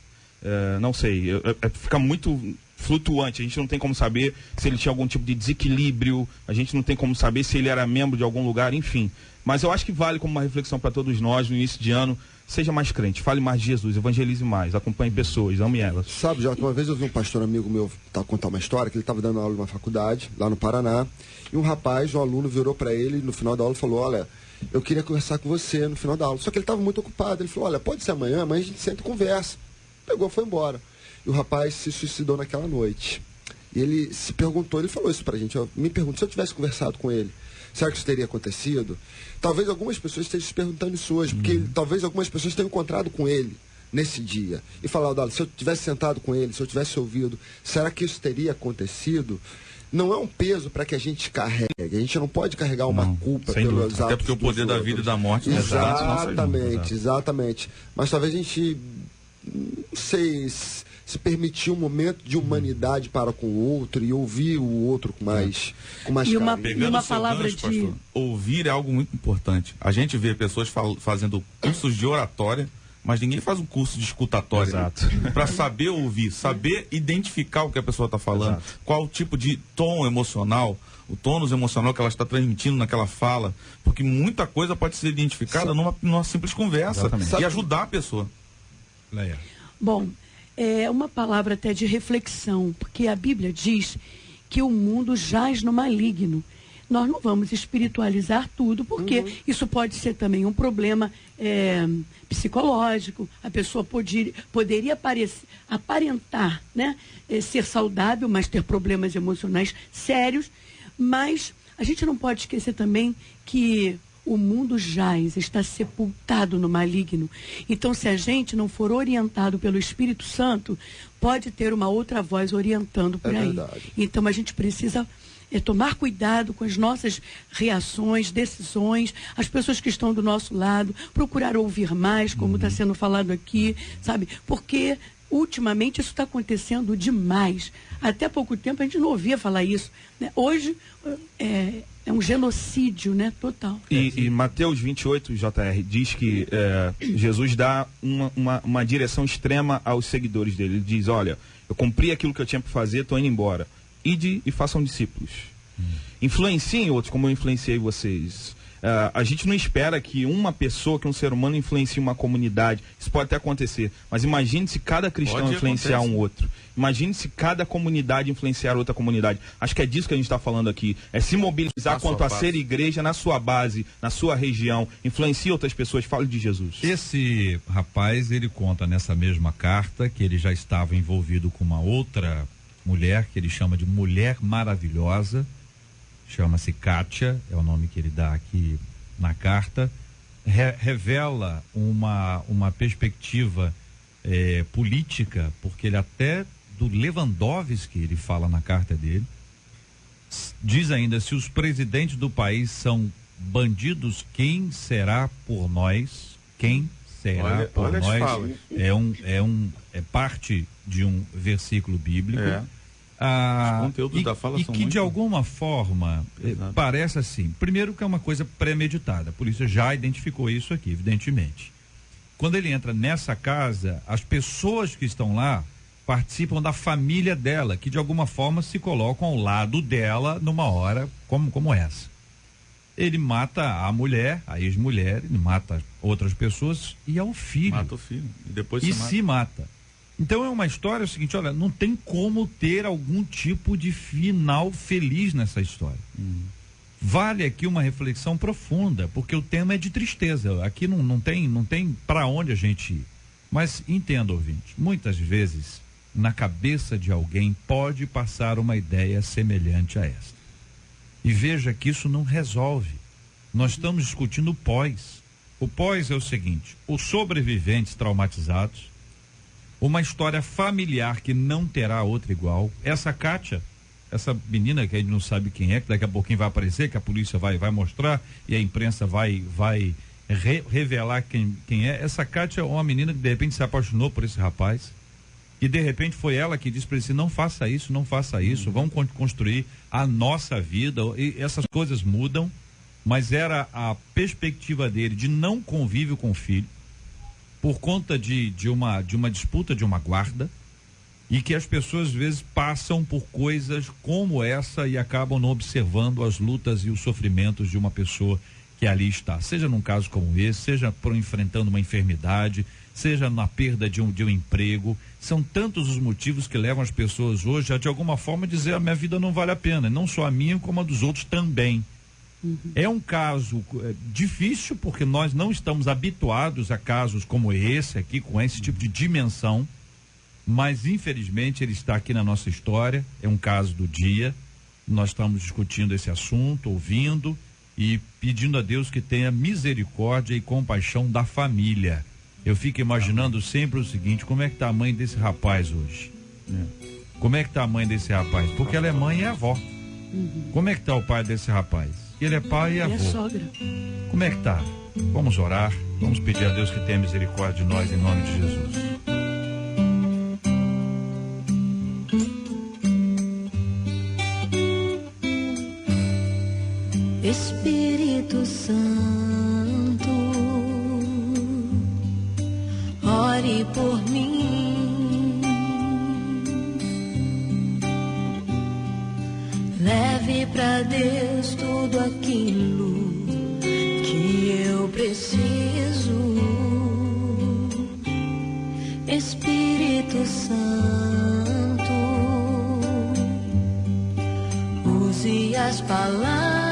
não sei, fica muito flutuante, a gente não tem como saber se ele tinha algum tipo de desequilíbrio, a gente não tem como saber se ele era membro de algum lugar, enfim. Mas eu acho que vale como uma reflexão para todos nós no início de ano. Seja mais crente, fale mais de Jesus, evangelize mais, acompanhe pessoas, ame elas. Sabe, Jota, uma vez eu vi um pastor amigo meu contar uma história, que ele estava dando aula numa faculdade, lá no Paraná, e um rapaz, um aluno, virou para ele no final da aula e falou: olha, eu queria conversar com você no final da aula. Só que ele estava muito ocupado. Ele falou: olha, pode ser amanhã a gente senta e conversa. Pegou, foi embora. E o rapaz se suicidou naquela noite. E ele se perguntou, ele falou isso pra gente, me perguntou, se eu tivesse conversado com ele, será que isso teria acontecido? Talvez algumas pessoas estejam se perguntando isso hoje, porque talvez algumas pessoas tenham encontrado com ele nesse dia. E falar: olha, se eu tivesse sentado com ele, se eu tivesse ouvido, será que isso teria acontecido? Não é um peso para que a gente carregue. A gente não pode carregar uma culpa pelos atos. Até porque o poder da vida e da morte exatamente. Mas talvez a gente, não sei, se permitir um momento de humanidade para com o outro e ouvir o outro com mais e uma Pegando palavra gancho, de pastor, ouvir é algo muito importante. A gente vê pessoas fazendo cursos de oratória, mas ninguém faz um curso de escutatória para saber ouvir, saber identificar o que a pessoa está falando, qual o tipo de tom emocional, o tônus emocional que ela está transmitindo naquela fala, porque muita coisa pode ser identificada numa simples conversa e ajudar a pessoa. Leia. Bom, é uma palavra até de reflexão, porque a Bíblia diz que o mundo jaz no maligno. Nós não vamos espiritualizar tudo, porque isso pode ser também um problema psicológico. A pessoa poderia aparentar, né, ser saudável, mas ter problemas emocionais sérios. Mas a gente não pode esquecer também que o mundo jaz, está sepultado no maligno. Então, se a gente não for orientado pelo Espírito Santo, pode ter uma outra voz orientando por aí. Verdade. Então, a gente precisa tomar cuidado com as nossas reações, decisões, as pessoas que estão do nosso lado, procurar ouvir mais, como está sendo falado aqui, sabe? Porque ultimamente isso está acontecendo demais. Até pouco tempo a gente não ouvia falar isso, né? Hoje é um genocídio, né? Total. E Mateus 28, JR, diz que Jesus dá uma direção extrema aos seguidores dele. Ele diz: olha, eu cumpri aquilo que eu tinha para fazer, estou indo embora. Ide e façam discípulos. Influenciem outros, como eu influenciei vocês. A gente não espera que uma pessoa, que um ser humano influencie uma comunidade. Isso pode até acontecer. Mas imagine se cada cristão influenciar um outro. Imagine se cada comunidade influenciar outra comunidade. Acho que é disso que a gente está falando aqui. É se mobilizar quanto a ser igreja na sua base, na sua região. Influencie outras pessoas. Fale de Jesus. Esse rapaz, ele conta nessa mesma carta que ele já estava envolvido com uma outra mulher, que ele chama de Mulher Maravilhosa. Chama-se Kátia, é o nome que ele dá aqui na carta. Revela uma perspectiva política, porque ele até do Lewandowski, ele fala na carta dele. Diz ainda: se os presidentes do país são bandidos, quem será por nós? Quem será por nós? É parte de um versículo bíblico. Os conteúdos da fala são que de alguma forma parece assim. Primeiro, que é uma coisa premeditada, a polícia já identificou isso aqui, evidentemente. Quando ele entra nessa casa, as pessoas que estão lá participam da família dela, que de alguma forma se colocam ao lado dela numa hora como essa. Ele mata a mulher, a ex-mulher, ele mata outras pessoas e ao filho. Mata o filho e depois se mata. Então é uma história seguinte: olha, não tem como ter algum tipo de final feliz nessa história. Vale aqui uma reflexão profunda, porque o tema é de tristeza. Aqui não tem para onde a gente ir. Mas entenda, ouvinte, muitas vezes na cabeça de alguém pode passar uma ideia semelhante a esta. E veja que isso não resolve. Nós estamos discutindo o pós. O pós é o seguinte: os sobreviventes traumatizados, uma história familiar que não terá outra igual. Essa Kátia, essa menina que a gente não sabe quem é, que daqui a pouquinho vai aparecer, que a polícia vai mostrar e a imprensa vai revelar quem é. Essa Kátia é uma menina que de repente se apaixonou por esse rapaz e de repente foi ela que disse para ele assim: não faça isso, vamos construir a nossa vida. E essas coisas mudam, mas era a perspectiva dele de não convívio com o filho por conta de uma disputa, de uma guarda, e que as pessoas às vezes passam por coisas como essa e acabam não observando as lutas e os sofrimentos de uma pessoa que ali está, seja num caso como esse, seja por enfrentando uma enfermidade, seja na perda de um emprego. São tantos os motivos que levam as pessoas hoje a de alguma forma dizer: a minha vida não vale a pena, não só a minha como a dos outros também. É um caso difícil, porque nós não estamos habituados a casos como esse aqui, com esse tipo de dimensão, mas infelizmente ele está aqui na nossa história. É um caso do dia, nós estamos discutindo esse assunto, ouvindo e pedindo a Deus que tenha misericórdia e compaixão da família. Eu fico imaginando sempre o seguinte: como é que está a mãe desse rapaz hoje? Como é que está a mãe desse rapaz? Porque ela é mãe e avó. Como é que está o pai desse rapaz? Ele é pai e avô. Minha sogra. Como é que tá? Vamos orar, vamos pedir a Deus que tenha misericórdia de nós em nome de Jesus. Espírito Santo, ore por mim, leve pra Deus tudo aquilo que eu preciso. Espírito Santo, use as palavras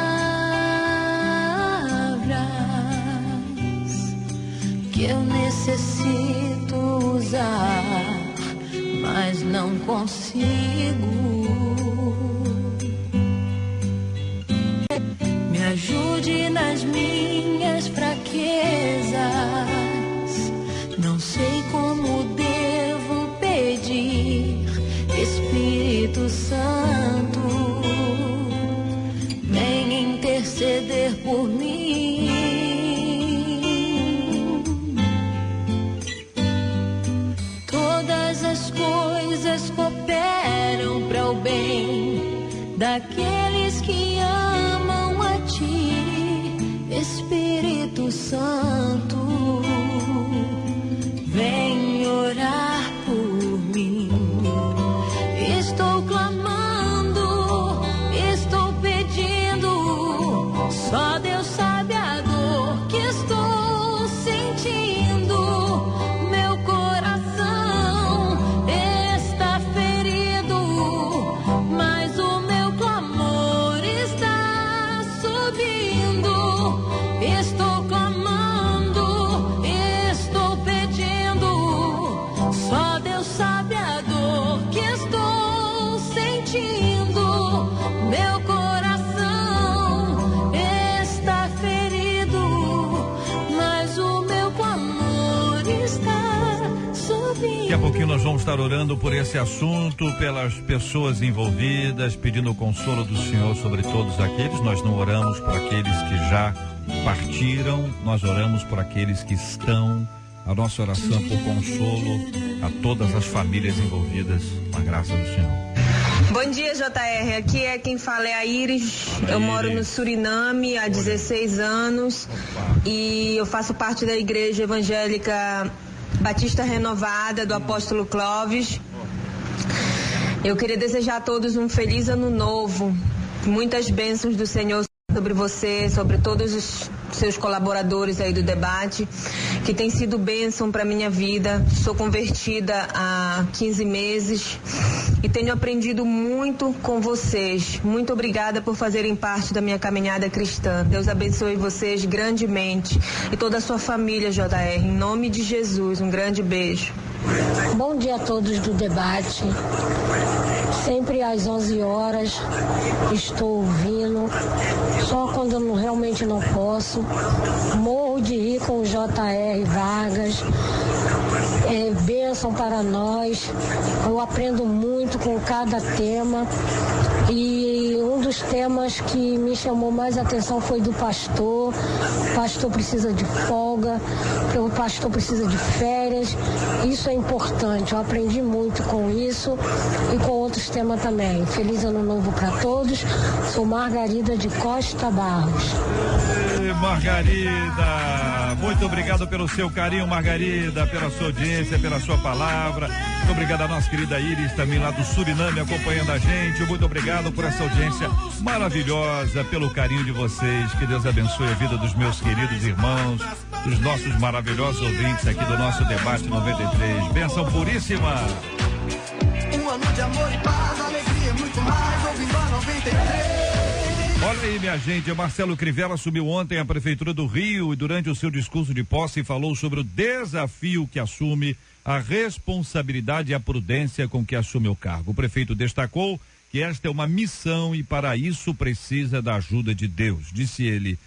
que eu necessito usar, mas não consigo. Me ajude nas minhas fraquezas, não sei como devo pedir. Espírito Santo, vem interceder por mim. Todas as coisas cooperam para o bem daqueles que amam a ti. Espírito Santo, vem orar por mim. Estou clamando, estou pedindo, só Deus sabe a dor que estou sentindo. Meu coração está ferido, mas o meu clamor está subindo. Estou clamando, estou pedindo, só Deus sabe a dor que estou sentindo. Meu coração está ferido, mas o meu clamor está subindo. Daqui a pouquinho nós vamos estar orando por esse assunto, pelas pessoas envolvidas, pedindo o consolo do Senhor sobre todos aqueles. Nós não oramos por aqueles que já partiram, nós oramos por aqueles que estão. A nossa oração por consolo a todas as famílias envolvidas, com a graça do Senhor. Bom dia, JR. Aqui é quem fala é a Iris. Eu moro no Suriname há 16 anos e eu faço parte da Igreja Evangélica Batista Renovada do Apóstolo Clóvis. Eu queria desejar a todos um feliz ano novo, muitas bênçãos do Senhor sobre você, sobre todos os seus colaboradores aí do debate, que tem sido bênção para minha vida. Sou convertida há 15 meses e tenho aprendido muito com vocês. Muito obrigada por fazerem parte da minha caminhada cristã. Deus abençoe vocês grandemente e toda a sua família, JR. Em nome de Jesus, um grande beijo. Bom dia a todos do debate. Sempre às 11 horas estou ouvindo, só quando eu realmente não posso. Morro de rir com o J.R. Vargas. Bênção para nós. Eu aprendo muito com cada tema. E um dos temas que me chamou mais atenção foi do pastor. O pastor precisa de folga, o pastor precisa de férias. Isso é importante. Eu aprendi muito com isso e com outros temas também. Feliz Ano Novo para todos. Sou Margarida de Costa Barros. Margarida, muito obrigado pelo seu carinho, Margarida, pela sua audiência, pela sua palavra. Muito obrigado a nossa querida Iris, também lá do Suriname, acompanhando a gente. Muito obrigado por essa audiência maravilhosa, pelo carinho de vocês. Que Deus abençoe a vida dos meus queridos irmãos, dos nossos maravilhosos ouvintes aqui do nosso Debate 93. Bênção puríssima. Um ano de amor e paz, alegria, muito mais, ouvindo a 93. Olha aí, minha gente, Marcelo Crivella assumiu ontem a Prefeitura do Rio e durante o seu discurso de posse falou sobre o desafio que assume, a responsabilidade e a prudência com que assume o cargo. O prefeito destacou que esta é uma missão e para isso precisa da ajuda de Deus. Disse ele,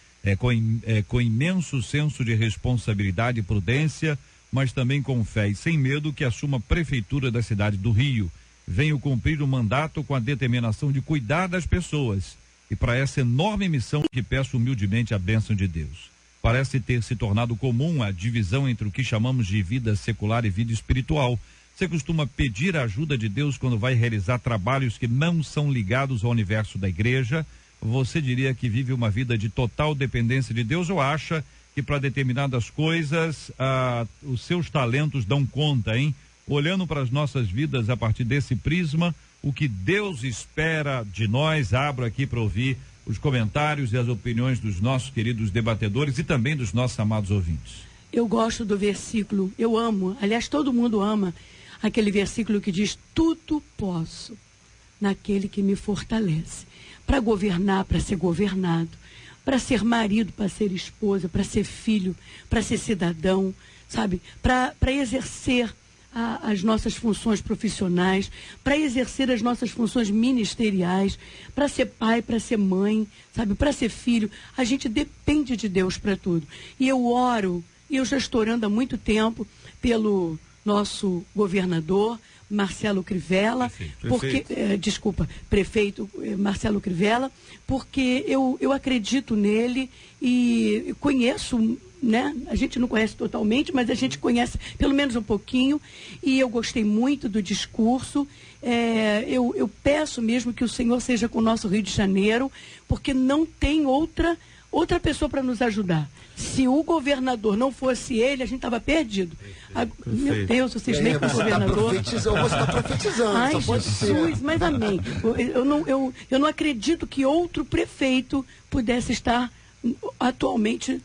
com imenso senso de responsabilidade e prudência, mas também com fé e sem medo que assuma a Prefeitura da cidade do Rio. Venho cumprir o mandato com a determinação de cuidar das pessoas. E para essa enorme missão que peço humildemente a bênção de Deus. Parece ter se tornado comum a divisão entre o que chamamos de vida secular e vida espiritual. Você costuma pedir a ajuda de Deus quando vai realizar trabalhos que não são ligados ao universo da igreja? Você diria que vive uma vida de total dependência de Deus ou acha que para determinadas coisas os seus talentos dão conta, hein? Olhando para as nossas vidas a partir desse prisma, o que Deus espera de nós, abro aqui para ouvir os comentários e as opiniões dos nossos queridos debatedores e também dos nossos amados ouvintes. Eu gosto do versículo, eu amo, aliás, todo mundo ama aquele versículo que diz: tudo posso naquele que me fortalece. Para governar, para ser governado, para ser marido, para ser esposa, para ser filho, para ser cidadão, sabe? Para exercer as nossas funções profissionais, para exercer as nossas funções ministeriais, para ser pai, para ser mãe, sabe, para ser filho. A gente depende de Deus para tudo. E eu oro, e eu já estou orando há muito tempo pelo nosso governador Marcelo Crivella, prefeito Marcelo Crivella, porque eu acredito nele e conheço, né? A gente não conhece totalmente, mas a gente conhece pelo menos um pouquinho, e eu gostei muito do discurso. Eu peço mesmo que o Senhor seja com o nosso Rio de Janeiro, porque não tem outra pessoa para nos ajudar. Se o governador não fosse ele, a gente estava perdido. Meu Deus, vocês nem com o governador. Você está profetizando. Ai, só pode Jesus, ser. mas amém. Eu não acredito que outro prefeito pudesse estar atualmente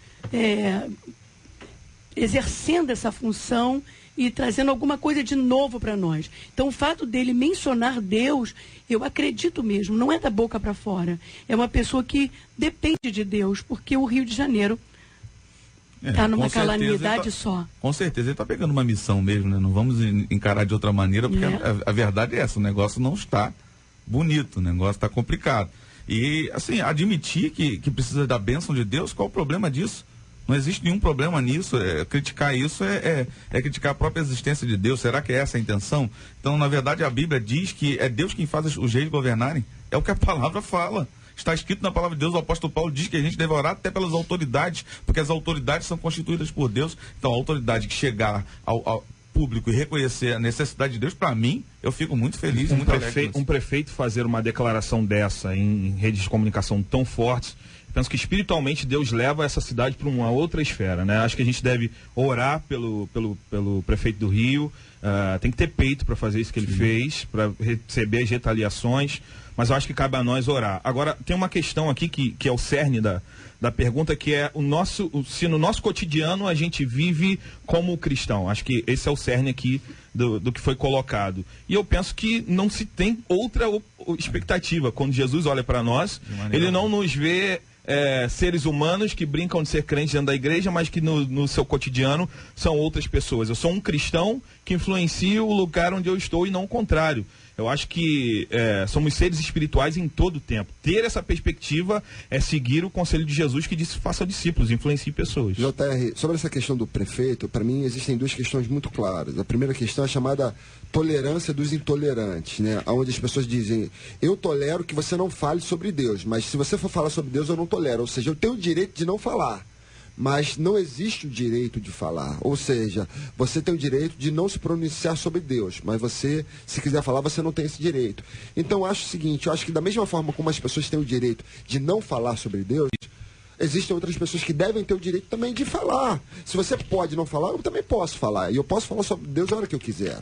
exercendo essa função e trazendo alguma coisa de novo para nós. Então, o fato dele mencionar Deus, eu acredito mesmo, não é da boca para fora. É uma pessoa que depende de Deus, porque o Rio de Janeiro está numa calamidade só. Com certeza, ele está pegando uma missão mesmo, né? Não vamos encarar de outra maneira, porque a verdade é essa, o negócio não está bonito, o negócio está complicado. E, assim, admitir que precisa da bênção de Deus, qual o problema disso? Não existe nenhum problema nisso. Criticar isso é criticar a própria existência de Deus. Será que é essa a intenção? Então, na verdade, a Bíblia diz que é Deus quem faz os reis governarem. É o que a palavra fala. Está escrito na palavra de Deus, o apóstolo Paulo diz que a gente deve orar até pelas autoridades, porque as autoridades são constituídas por Deus. Então, a autoridade que chegar ao público e reconhecer a necessidade de Deus, para mim, eu fico muito feliz. Um prefeito fazer uma declaração dessa em redes de comunicação tão fortes, penso que espiritualmente Deus leva essa cidade para uma outra esfera, né? Acho que a gente deve orar pelo prefeito do Rio, tem que ter peito para fazer isso que ele fez, para receber as retaliações, mas eu acho que cabe a nós orar. Agora, tem uma questão aqui que é o cerne da pergunta, que é se no nosso cotidiano a gente vive como cristão. Acho que esse é o cerne aqui do que foi colocado. E eu penso que não se tem outra expectativa. Quando Jesus olha para nós, ele não nos vê seres humanos que brincam de ser crentes dentro da igreja, mas que no seu cotidiano são outras pessoas. Eu sou um cristão que influencia o lugar onde eu estou e não o contrário. Eu acho que somos seres espirituais em todo o tempo. Ter essa perspectiva é seguir o conselho de Jesus que disse: faça discípulos, influencie pessoas. JR, sobre essa questão do prefeito, para mim existem duas questões muito claras. A primeira questão é a chamada tolerância dos intolerantes, né? Onde as pessoas dizem: eu tolero que você não fale sobre Deus, mas se você for falar sobre Deus, eu não tolero. Ou seja, eu tenho o direito de não falar, mas não existe o direito de falar. Ou seja, você tem o direito de não se pronunciar sobre Deus, mas você, se quiser falar, você não tem esse direito. Então eu acho o seguinte, eu acho que da mesma forma como as pessoas têm o direito de não falar sobre Deus, existem outras pessoas que devem ter o direito também de falar. Se você pode não falar, eu também posso falar. E eu posso falar sobre Deus a hora que eu quiser.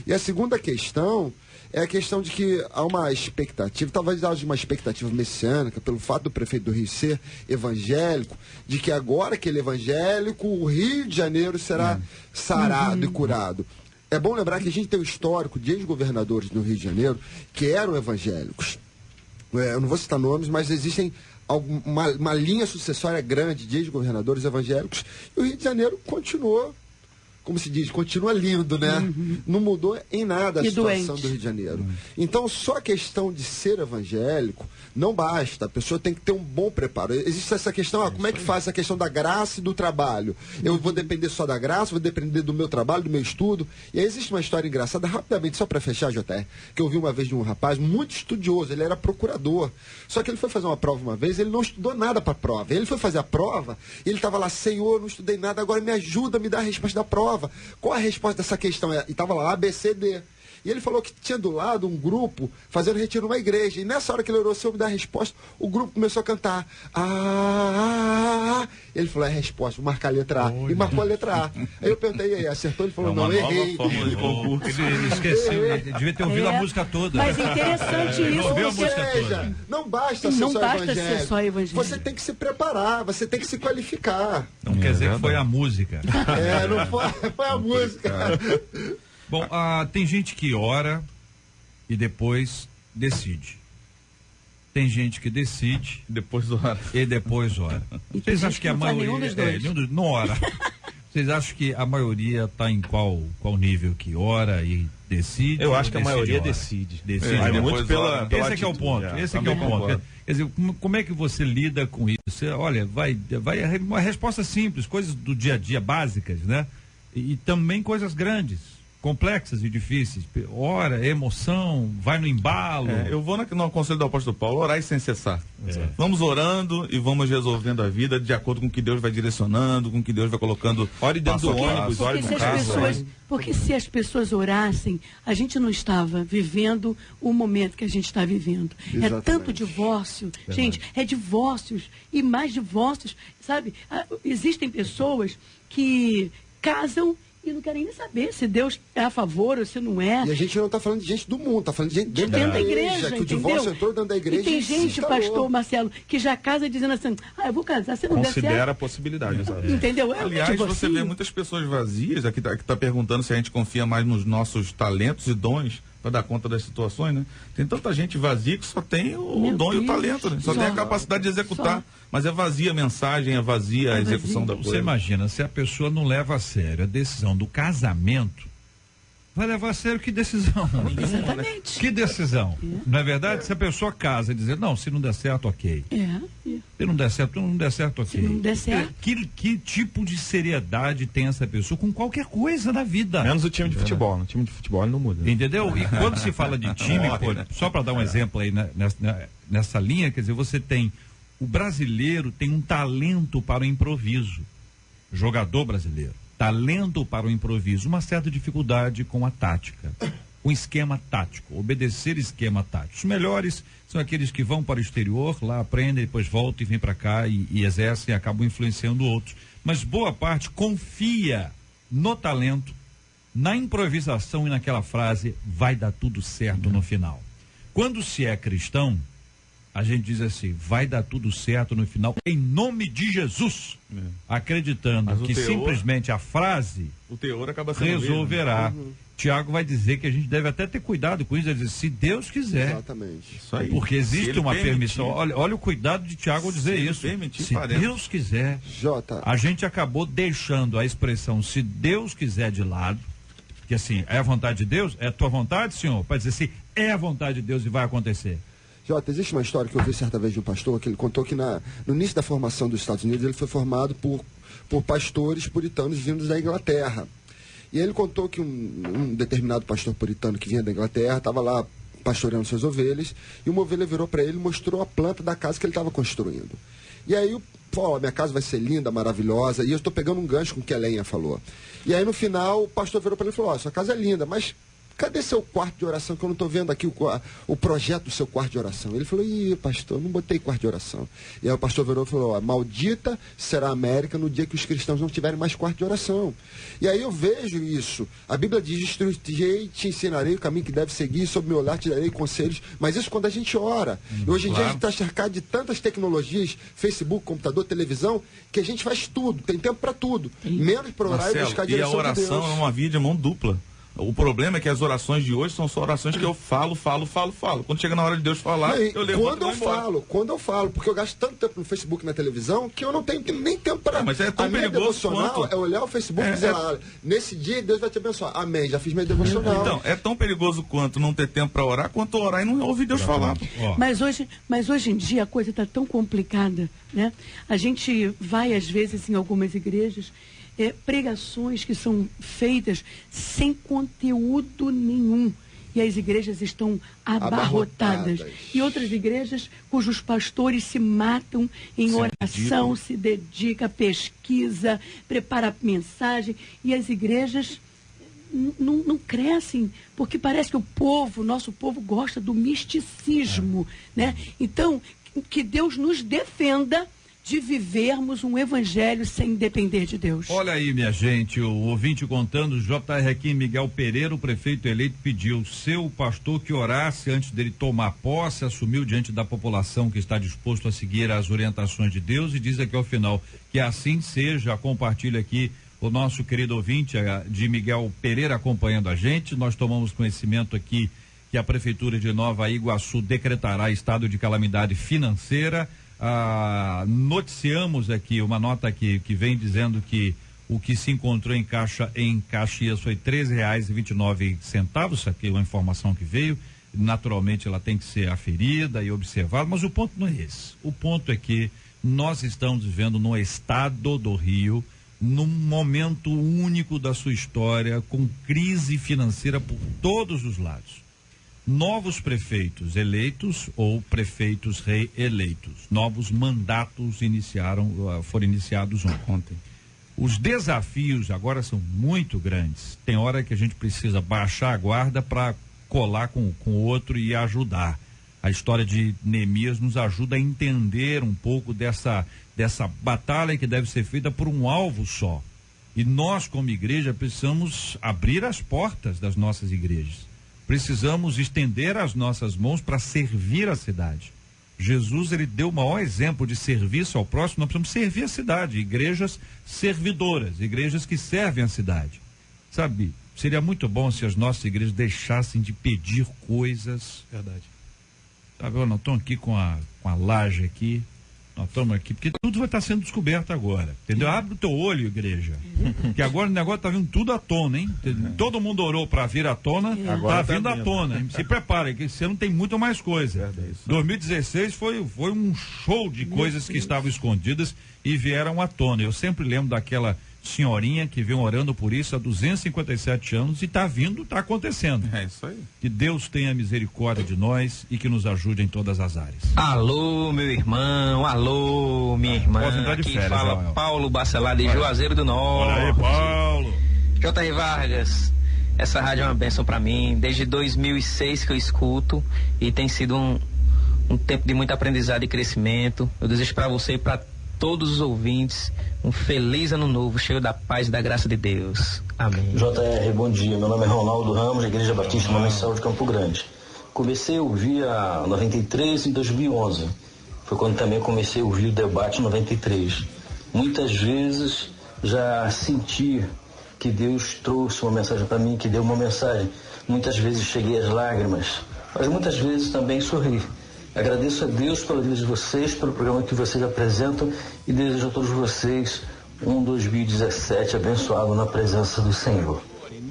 E a segunda questão é a questão de que há uma expectativa, talvez haja uma expectativa messiânica, pelo fato do prefeito do Rio ser evangélico, de que agora que ele é evangélico, o Rio de Janeiro será sarado e curado. É bom lembrar que a gente tem o histórico de ex-governadores no Rio de Janeiro que eram evangélicos. Eu não vou citar nomes, mas existem uma linha sucessória grande de ex-governadores evangélicos, e o Rio de Janeiro continuou, como se diz, continua lindo, né? Não mudou em nada a situação do Rio de Janeiro. Então, só a questão de ser evangélico não basta. A pessoa tem que ter um bom preparo. Existe essa questão, como é que faz essa questão da graça e do trabalho? Eu vou depender só da graça, vou depender do meu trabalho, do meu estudo. E aí existe uma história engraçada, rapidamente, só para fechar, JR, que eu vi uma vez de um rapaz muito estudioso, ele era procurador. Só que ele foi fazer uma prova uma vez, ele não estudou nada para a prova. Ele foi fazer a prova, e ele estava lá: Senhor, não estudei nada, agora me ajuda, me dá a resposta da prova. Qual a resposta dessa questão? E estava lá, A, B, C, D. E ele falou que tinha do lado um grupo fazendo retiro numa igreja. E nessa hora que ele orou: Senhor, me dá a resposta, o grupo começou a cantar. Ele falou: é a resposta, vou marcar a letra A. E marcou a letra A. Aí eu perguntei: aí, acertou? Ele falou: não, errei. De concurso. Ele esqueceu, ele devia ter ouvido a música toda. Mas interessante isso. Ouviu a música toda. Não basta ser só evangélico. Você tem que se preparar, você tem que se qualificar. Não quer dizer que foi a música. Não foi a música. Bom, tem gente que ora e depois decide. Tem gente que decide depois ora. E depois ora. Vocês acham que a maioria não ora? Vocês acham que a maioria está em qual nível que ora e decide? Eu acho que a maioria decide. Muito esse é que é o ponto. Esse é que é o ponto. Quer dizer, como é que você lida com isso? Olha, vai uma resposta simples, coisas do dia a dia básicas, né? E também coisas grandes, complexas e difíceis. Ora, emoção, vai no embalo. Eu vou no conselho do apóstolo Paulo: orar sem cessar. Vamos orando e vamos resolvendo a vida de acordo com o que Deus vai direcionando, com o que Deus vai colocando. Ore dentro do ônibus, ore no carro. Porque se as pessoas orassem, a gente não estava vivendo o momento que a gente está vivendo. Exatamente. É tanto divórcio. Gente, é divórcios e mais divórcios, sabe? Existem pessoas que casam e não querem nem saber se Deus é a favor ou se não é. E a gente não está falando de gente do mundo, está falando de gente dentro da igreja, que o divórcio entrou dentro da igreja. E tem gente, pastor Marcelo, que já casa dizendo assim: eu vou casar, se não der certo. Considera a possibilidade. Entendeu? Aliás, você vê muitas pessoas vazias, aqui tá perguntando se a gente confia mais nos nossos talentos e dons para dar conta das situações, né? Tem tanta gente vazia que só tem o dom e o talento, né? Só tem a capacidade de executar, mas é vazia a mensagem, é vazia a execução da coisa. Você imagina, se a pessoa não leva a sério a decisão do casamento, vai levar a sério que decisão? Exatamente. Que decisão? Não é verdade? Se a pessoa casa e dizer: não, se não der certo, ok. Se não der certo, ok. Se não der certo. Que tipo de seriedade tem essa pessoa com qualquer coisa na vida? Menos o time de futebol. No time de futebol ele não muda. Entendeu? E quando se fala de time, só para dar um exemplo aí nessa linha, quer dizer, você tem, o brasileiro tem um talento para o improviso. Jogador brasileiro. Talento para o improviso, uma certa dificuldade com a tática, um esquema tático, obedecer esquema tático. Os melhores são aqueles que vão para o exterior, lá aprendem, depois voltam e vêm para cá e exercem e acabam influenciando outros. Mas boa parte confia no talento, na improvisação e naquela frase: vai dar tudo certo no final. Quando se é cristão, a gente diz assim: vai dar tudo certo no final, em nome de Jesus. Acreditando que simplesmente a frase o teor acaba sendo resolverá. Tiago vai dizer que a gente deve até ter cuidado com isso, dizer, se Deus quiser. Exatamente. Isso aí. Porque existe uma permissão. Olha o cuidado de Tiago dizer isso. Se Deus quiser. A gente acabou deixando a expressão "se Deus quiser" de lado Porque assim, é a vontade de Deus? É a tua vontade, senhor? Para dizer assim, é a vontade de Deus e vai acontecer. Jota, existe uma história que eu vi certa vez de um pastor, que ele contou que no início da formação dos Estados Unidos, ele foi formado por pastores puritanos vindos da Inglaterra. E ele contou que um determinado pastor puritano que vinha da Inglaterra estava lá pastoreando suas ovelhas, e uma ovelha virou para ele e mostrou a planta da casa que ele estava construindo. E aí, minha casa vai ser linda, maravilhosa, e eu estou pegando um gancho com o que a Lenha falou. E aí, no final, o pastor virou para ele e falou, sua casa é linda, mas cadê seu quarto de oração, que eu não estou vendo aqui o projeto do seu quarto de oração? Ele falou, pastor, não botei quarto de oração. E aí o pastor virou e falou, maldita será a América no dia que os cristãos não tiverem mais quarto de oração. E aí eu vejo isso. A Bíblia diz, instruirei, te ensinarei o caminho que deve seguir, sob meu olhar te darei conselhos. Mas isso quando a gente ora. E hoje em dia a gente está cercado de tantas tecnologias, Facebook, computador, televisão, que a gente faz tudo, tem tempo para tudo. Menos para orar e buscar a direção de Deus. E a oração é uma via de mão dupla. O problema é que as orações de hoje são só orações que eu falo. Quando chega na hora de Deus falar, eu levanto quando eu falo, porque eu gasto tanto tempo no Facebook e na televisão, que eu não tenho nem tempo para... Mas é tão perigoso quanto... é olhar o Facebook e dizer, nesse dia Deus vai te abençoar. Amém, já fiz meu devocional. Então, é tão perigoso quanto não ter tempo para orar, quanto orar e não ouvir Deus falar. Mas hoje em dia a coisa está tão complicada, né? A gente vai, às vezes, em algumas igrejas... pregações que são feitas sem conteúdo nenhum. E as igrejas estão abarrotadas. E outras igrejas cujos pastores se matam em oração, se dedica, pesquisa, prepara mensagem. E as igrejas não crescem, porque parece que nosso povo gosta do misticismo, né? Então, que Deus nos defenda de vivermos um evangelho sem depender de Deus. Olha aí, minha gente, o ouvinte contando, J.R. aqui, Miguel Pereira, o prefeito eleito, pediu seu pastor que orasse antes dele tomar posse, assumiu diante da população que está disposto a seguir as orientações de Deus e diz aqui ao final que assim seja. Compartilha aqui o nosso querido ouvinte de Miguel Pereira acompanhando a gente. Nós tomamos conhecimento aqui que a prefeitura de Nova Iguaçu decretará estado de calamidade financeira. Noticiamos aqui uma nota aqui que vem dizendo que o que se encontrou em Caxias foi R$13,29. Isso aqui é uma informação que veio. Naturalmente ela tem que ser aferida e observada, mas o ponto não é esse. O ponto é que nós estamos vivendo no estado do Rio, num momento único da sua história, com crise financeira por todos os lados. Novos prefeitos eleitos ou prefeitos reeleitos. Novos mandatos foram iniciados ontem. Os desafios agora são muito grandes. Tem hora que a gente precisa baixar a guarda para colar com o outro e ajudar. A história de Neemias nos ajuda a entender um pouco dessa batalha que deve ser feita por um alvo só. E nós, como igreja, precisamos abrir as portas das nossas igrejas. Precisamos estender as nossas mãos para servir a cidade. Jesus, ele deu o maior exemplo de serviço ao próximo. Nós precisamos servir a cidade, igrejas servidoras, igrejas que servem a cidade. Sabe, seria muito bom se as nossas igrejas deixassem de pedir coisas. Verdade. Sabe, nós estamos aqui com a laje aqui, nós estamos aqui, porque tudo vai estar sendo descoberto agora, entendeu? Abre o teu olho, igreja, que agora o negócio está vindo tudo à tona, hein? Todo mundo orou para vir à tona, está vindo à tona, hein? Se prepare, que esse ano tem muito mais coisa. 2016 foi um show de coisas que estavam escondidas e vieram à tona. Eu sempre lembro daquela senhorinha que vem orando por isso há 257 anos e está acontecendo. É isso aí. Que Deus tenha misericórdia de nós e que nos ajude em todas as áreas. Alô, meu irmão, alô, minha irmã. Aqui férias, fala Paulo Bacelar de Juazeiro do Norte. Olha aí, Paulo. J.R. Vargas, essa rádio é uma bênção para mim. Desde 2006 que eu escuto e tem sido um tempo de muito aprendizado e crescimento. Eu desejo para você e para todos os ouvintes um feliz ano novo, cheio da paz e da graça de Deus. Amém. J.R., bom dia. Meu nome é Ronaldo Ramos, da Igreja Batista Manancial de Campo Grande. Comecei a ouvir a 93 em 2011. Foi quando também comecei a ouvir o debate 93. Muitas vezes já senti que Deus trouxe uma mensagem para mim, que deu uma mensagem. Muitas vezes cheguei às lágrimas, mas muitas vezes também sorri. Agradeço a Deus pela vida de vocês, pelo programa que vocês apresentam e desejo a todos vocês um 2017 abençoado na presença do Senhor.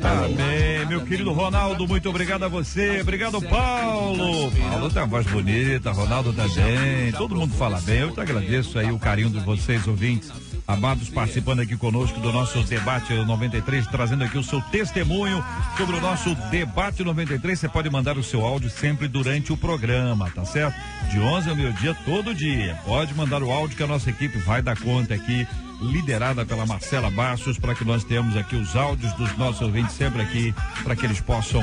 Amém, meu querido Ronaldo, muito obrigado a você, obrigado Paulo. Paulo tem uma voz bonita, Ronaldo também, todo mundo fala bem, eu te agradeço aí o carinho de vocês, ouvintes, amados, participando aqui conosco do nosso debate 93, trazendo aqui o seu testemunho sobre o nosso debate 93. Você pode mandar o seu áudio sempre durante o programa, tá certo? De 11 ao meio-dia, todo dia. Pode mandar o áudio que a nossa equipe vai dar conta aqui, liderada pela Marcela Bastos, para que nós tenhamos aqui os áudios dos nossos ouvintes sempre aqui, para que eles possam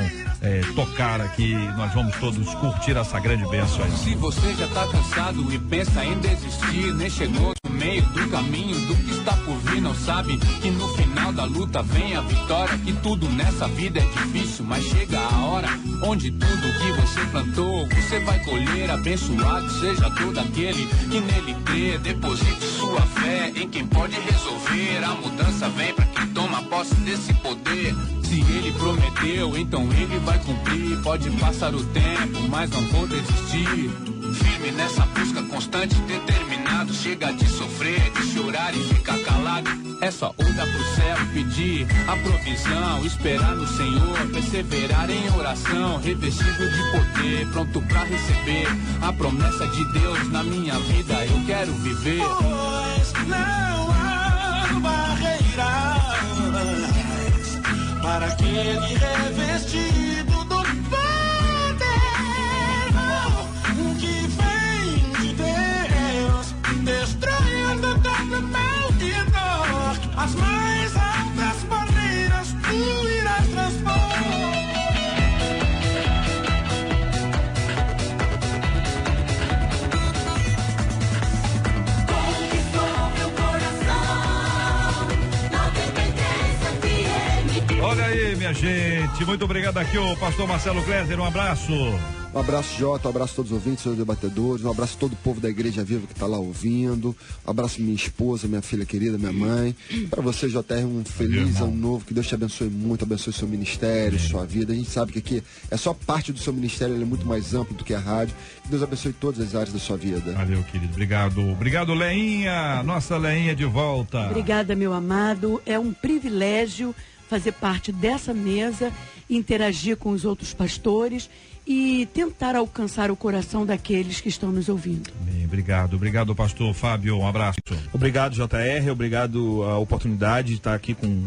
tocar aqui. Nós vamos todos curtir essa grande bênção aí. Se você já tá cansado e pensa em desistir, nem chegou no meio do caminho do que está por vir, não sabe que no final da luta vem a vitória, que tudo nessa vida é difícil, mas chega a hora onde tudo que você plantou, você vai colher. Abençoado seja todo aquele que nele crê, deposite sua fé em quem pode resolver. A mudança vem pra quem toma posse desse poder. Se ele prometeu, então ele vai cumprir. Pode passar o tempo, mas não vou desistir. Firme nessa busca constante, determinado. Chega de sofrer, de chorar e ficar calado. É só olhar pro céu, pedir a provisão, esperar no Senhor, perseverar em oração, revestido de poder, pronto pra receber a promessa de Deus na minha vida. Eu quero viver. Pois não há barreiras para aquele revestido do poder que vem de Deus, destruindo todo mal e dor. As mais altas barreiras tu irás transpor. Olha aí, minha gente, muito obrigado aqui o pastor Marcelo Gleiser, um abraço. Um abraço, Jota, um abraço a todos os ouvintes, todos os debatedores, um abraço a todo o povo da Igreja Viva que está lá ouvindo, um abraço minha esposa, minha filha querida, minha mãe. Para você, JR, um feliz ano novo, que Deus te abençoe muito, abençoe seu ministério, sua vida. A gente sabe que aqui é só parte do seu ministério, ele é muito mais amplo do que a rádio. Que Deus abençoe todas as áreas da sua vida. Valeu, querido, obrigado, Leinha, nossa Leinha de volta. Obrigada, meu amado, é um privilégio fazer parte dessa mesa, interagir com os outros pastores e tentar alcançar o coração daqueles que estão nos ouvindo. Bem, obrigado pastor Fábio, um abraço. Obrigado, JR, obrigado a oportunidade de estar aqui com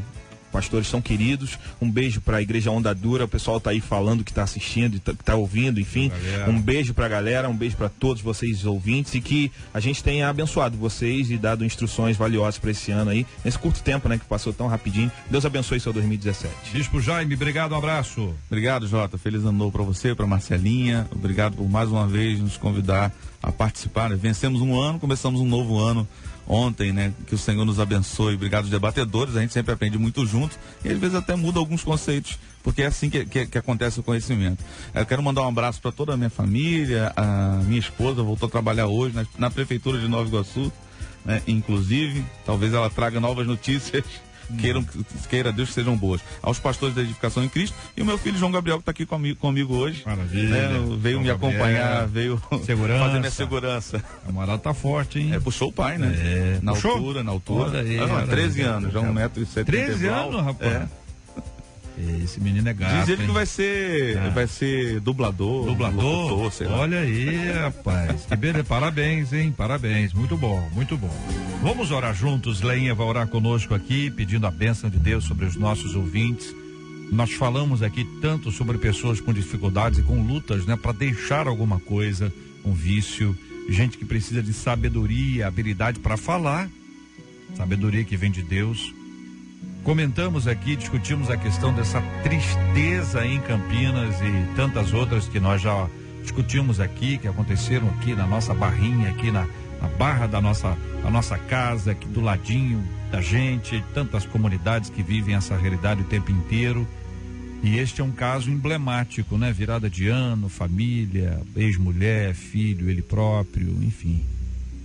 pastores tão queridos. Um beijo para a Igreja Onda Dura, o pessoal tá aí falando que tá assistindo, que tá ouvindo, enfim. Um beijo pra galera, um beijo para todos vocês ouvintes, e que a gente tenha abençoado vocês e dado instruções valiosas para esse ano aí, nesse curto tempo, né, que passou tão rapidinho. Deus abençoe seu 2017. Bispo Jaime, obrigado, um abraço. Obrigado, Jota. Feliz ano novo para você, para Marcelinha. Obrigado por mais uma vez nos convidar a participar. Vencemos um ano, começamos um novo ano ontem, né? Que o Senhor nos abençoe. Obrigado, debatedores. A gente sempre aprende muito junto e às vezes até muda alguns conceitos, porque é assim que acontece o conhecimento. Eu quero mandar um abraço para toda a minha família. A minha esposa voltou a trabalhar hoje na Prefeitura de Nova Iguaçu, né? Inclusive, talvez ela traga novas notícias. Queira Deus que sejam boas. Aos pastores da Edificação em Cristo e o meu filho João Gabriel, que está aqui comigo hoje. Maravilha. Veio me acompanhar, veio segurança. fazer minha segurança. A moral tá forte, hein? Puxou o pai, né? Na altura. Olha aí, 13 anos, já 1,70 m. 13 anos, rapaz? Esse menino é gato. Diz ele que vai ser dublador, locutor, sei lá. Olha aí, rapaz. Que beleza. Parabéns, hein? Parabéns. Muito bom, muito bom. Vamos orar juntos. Leinha vai orar conosco aqui, pedindo a bênção de Deus sobre os nossos ouvintes. Nós falamos aqui tanto sobre pessoas com dificuldades e com lutas, né? Para deixar alguma coisa, um vício. Gente que precisa de sabedoria, habilidade para falar. Sabedoria que vem de Deus. Comentamos aqui, discutimos a questão dessa tristeza em Campinas e tantas outras que nós já discutimos aqui, que aconteceram aqui na nossa barrinha, aqui na barra da nossa casa, aqui do ladinho da gente, tantas comunidades que vivem essa realidade o tempo inteiro. E este é um caso emblemático, né? Virada de ano, família, ex-mulher, filho, ele próprio, enfim.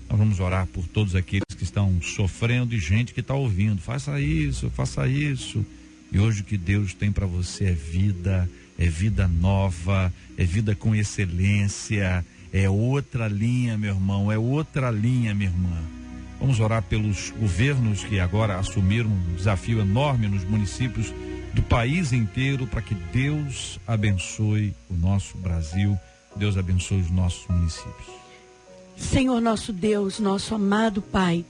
Nós vamos orar por todos aqueles que estão sofrendo e gente que está ouvindo. Faça isso, faça isso. E hoje o que Deus tem para você é vida nova, é vida com excelência, é outra linha, meu irmão, é outra linha, minha irmã. Vamos orar pelos governos que agora assumiram um desafio enorme nos municípios do país inteiro, para que Deus abençoe o nosso Brasil, Deus abençoe os nossos municípios. Senhor nosso Deus, nosso amado Pai,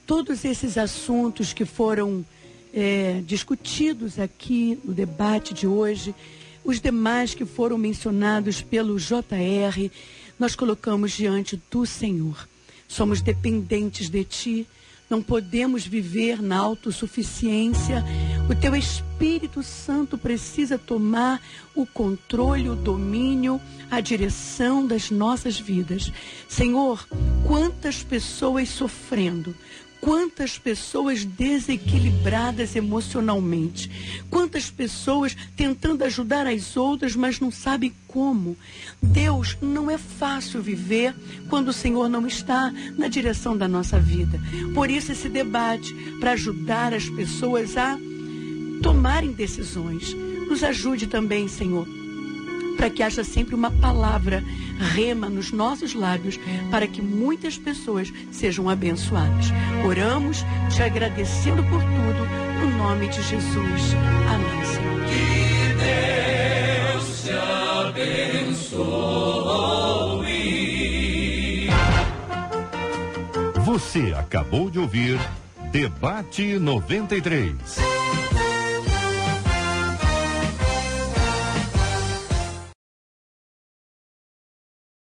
todos esses assuntos que foram discutidos aqui no debate de hoje, os demais que foram mencionados pelo JR, nós colocamos diante do Senhor. Somos dependentes de Ti, não podemos viver na autossuficiência. O Teu Espírito Santo precisa tomar o controle, o domínio, a direção das nossas vidas. Senhor, quantas pessoas sofrendo, quantas pessoas desequilibradas emocionalmente, quantas pessoas tentando ajudar as outras, mas não sabem como. Deus, não é fácil viver quando o Senhor não está na direção da nossa vida. Por isso esse debate, para ajudar as pessoas a tomarem decisões. Nos ajude também, Senhor, para que haja sempre uma palavra rema nos nossos lábios, para que muitas pessoas sejam abençoadas. Oramos te agradecendo por tudo, no nome de Jesus. Amém, Senhor. Que Deus te abençoe. Você acabou de ouvir Debate 93.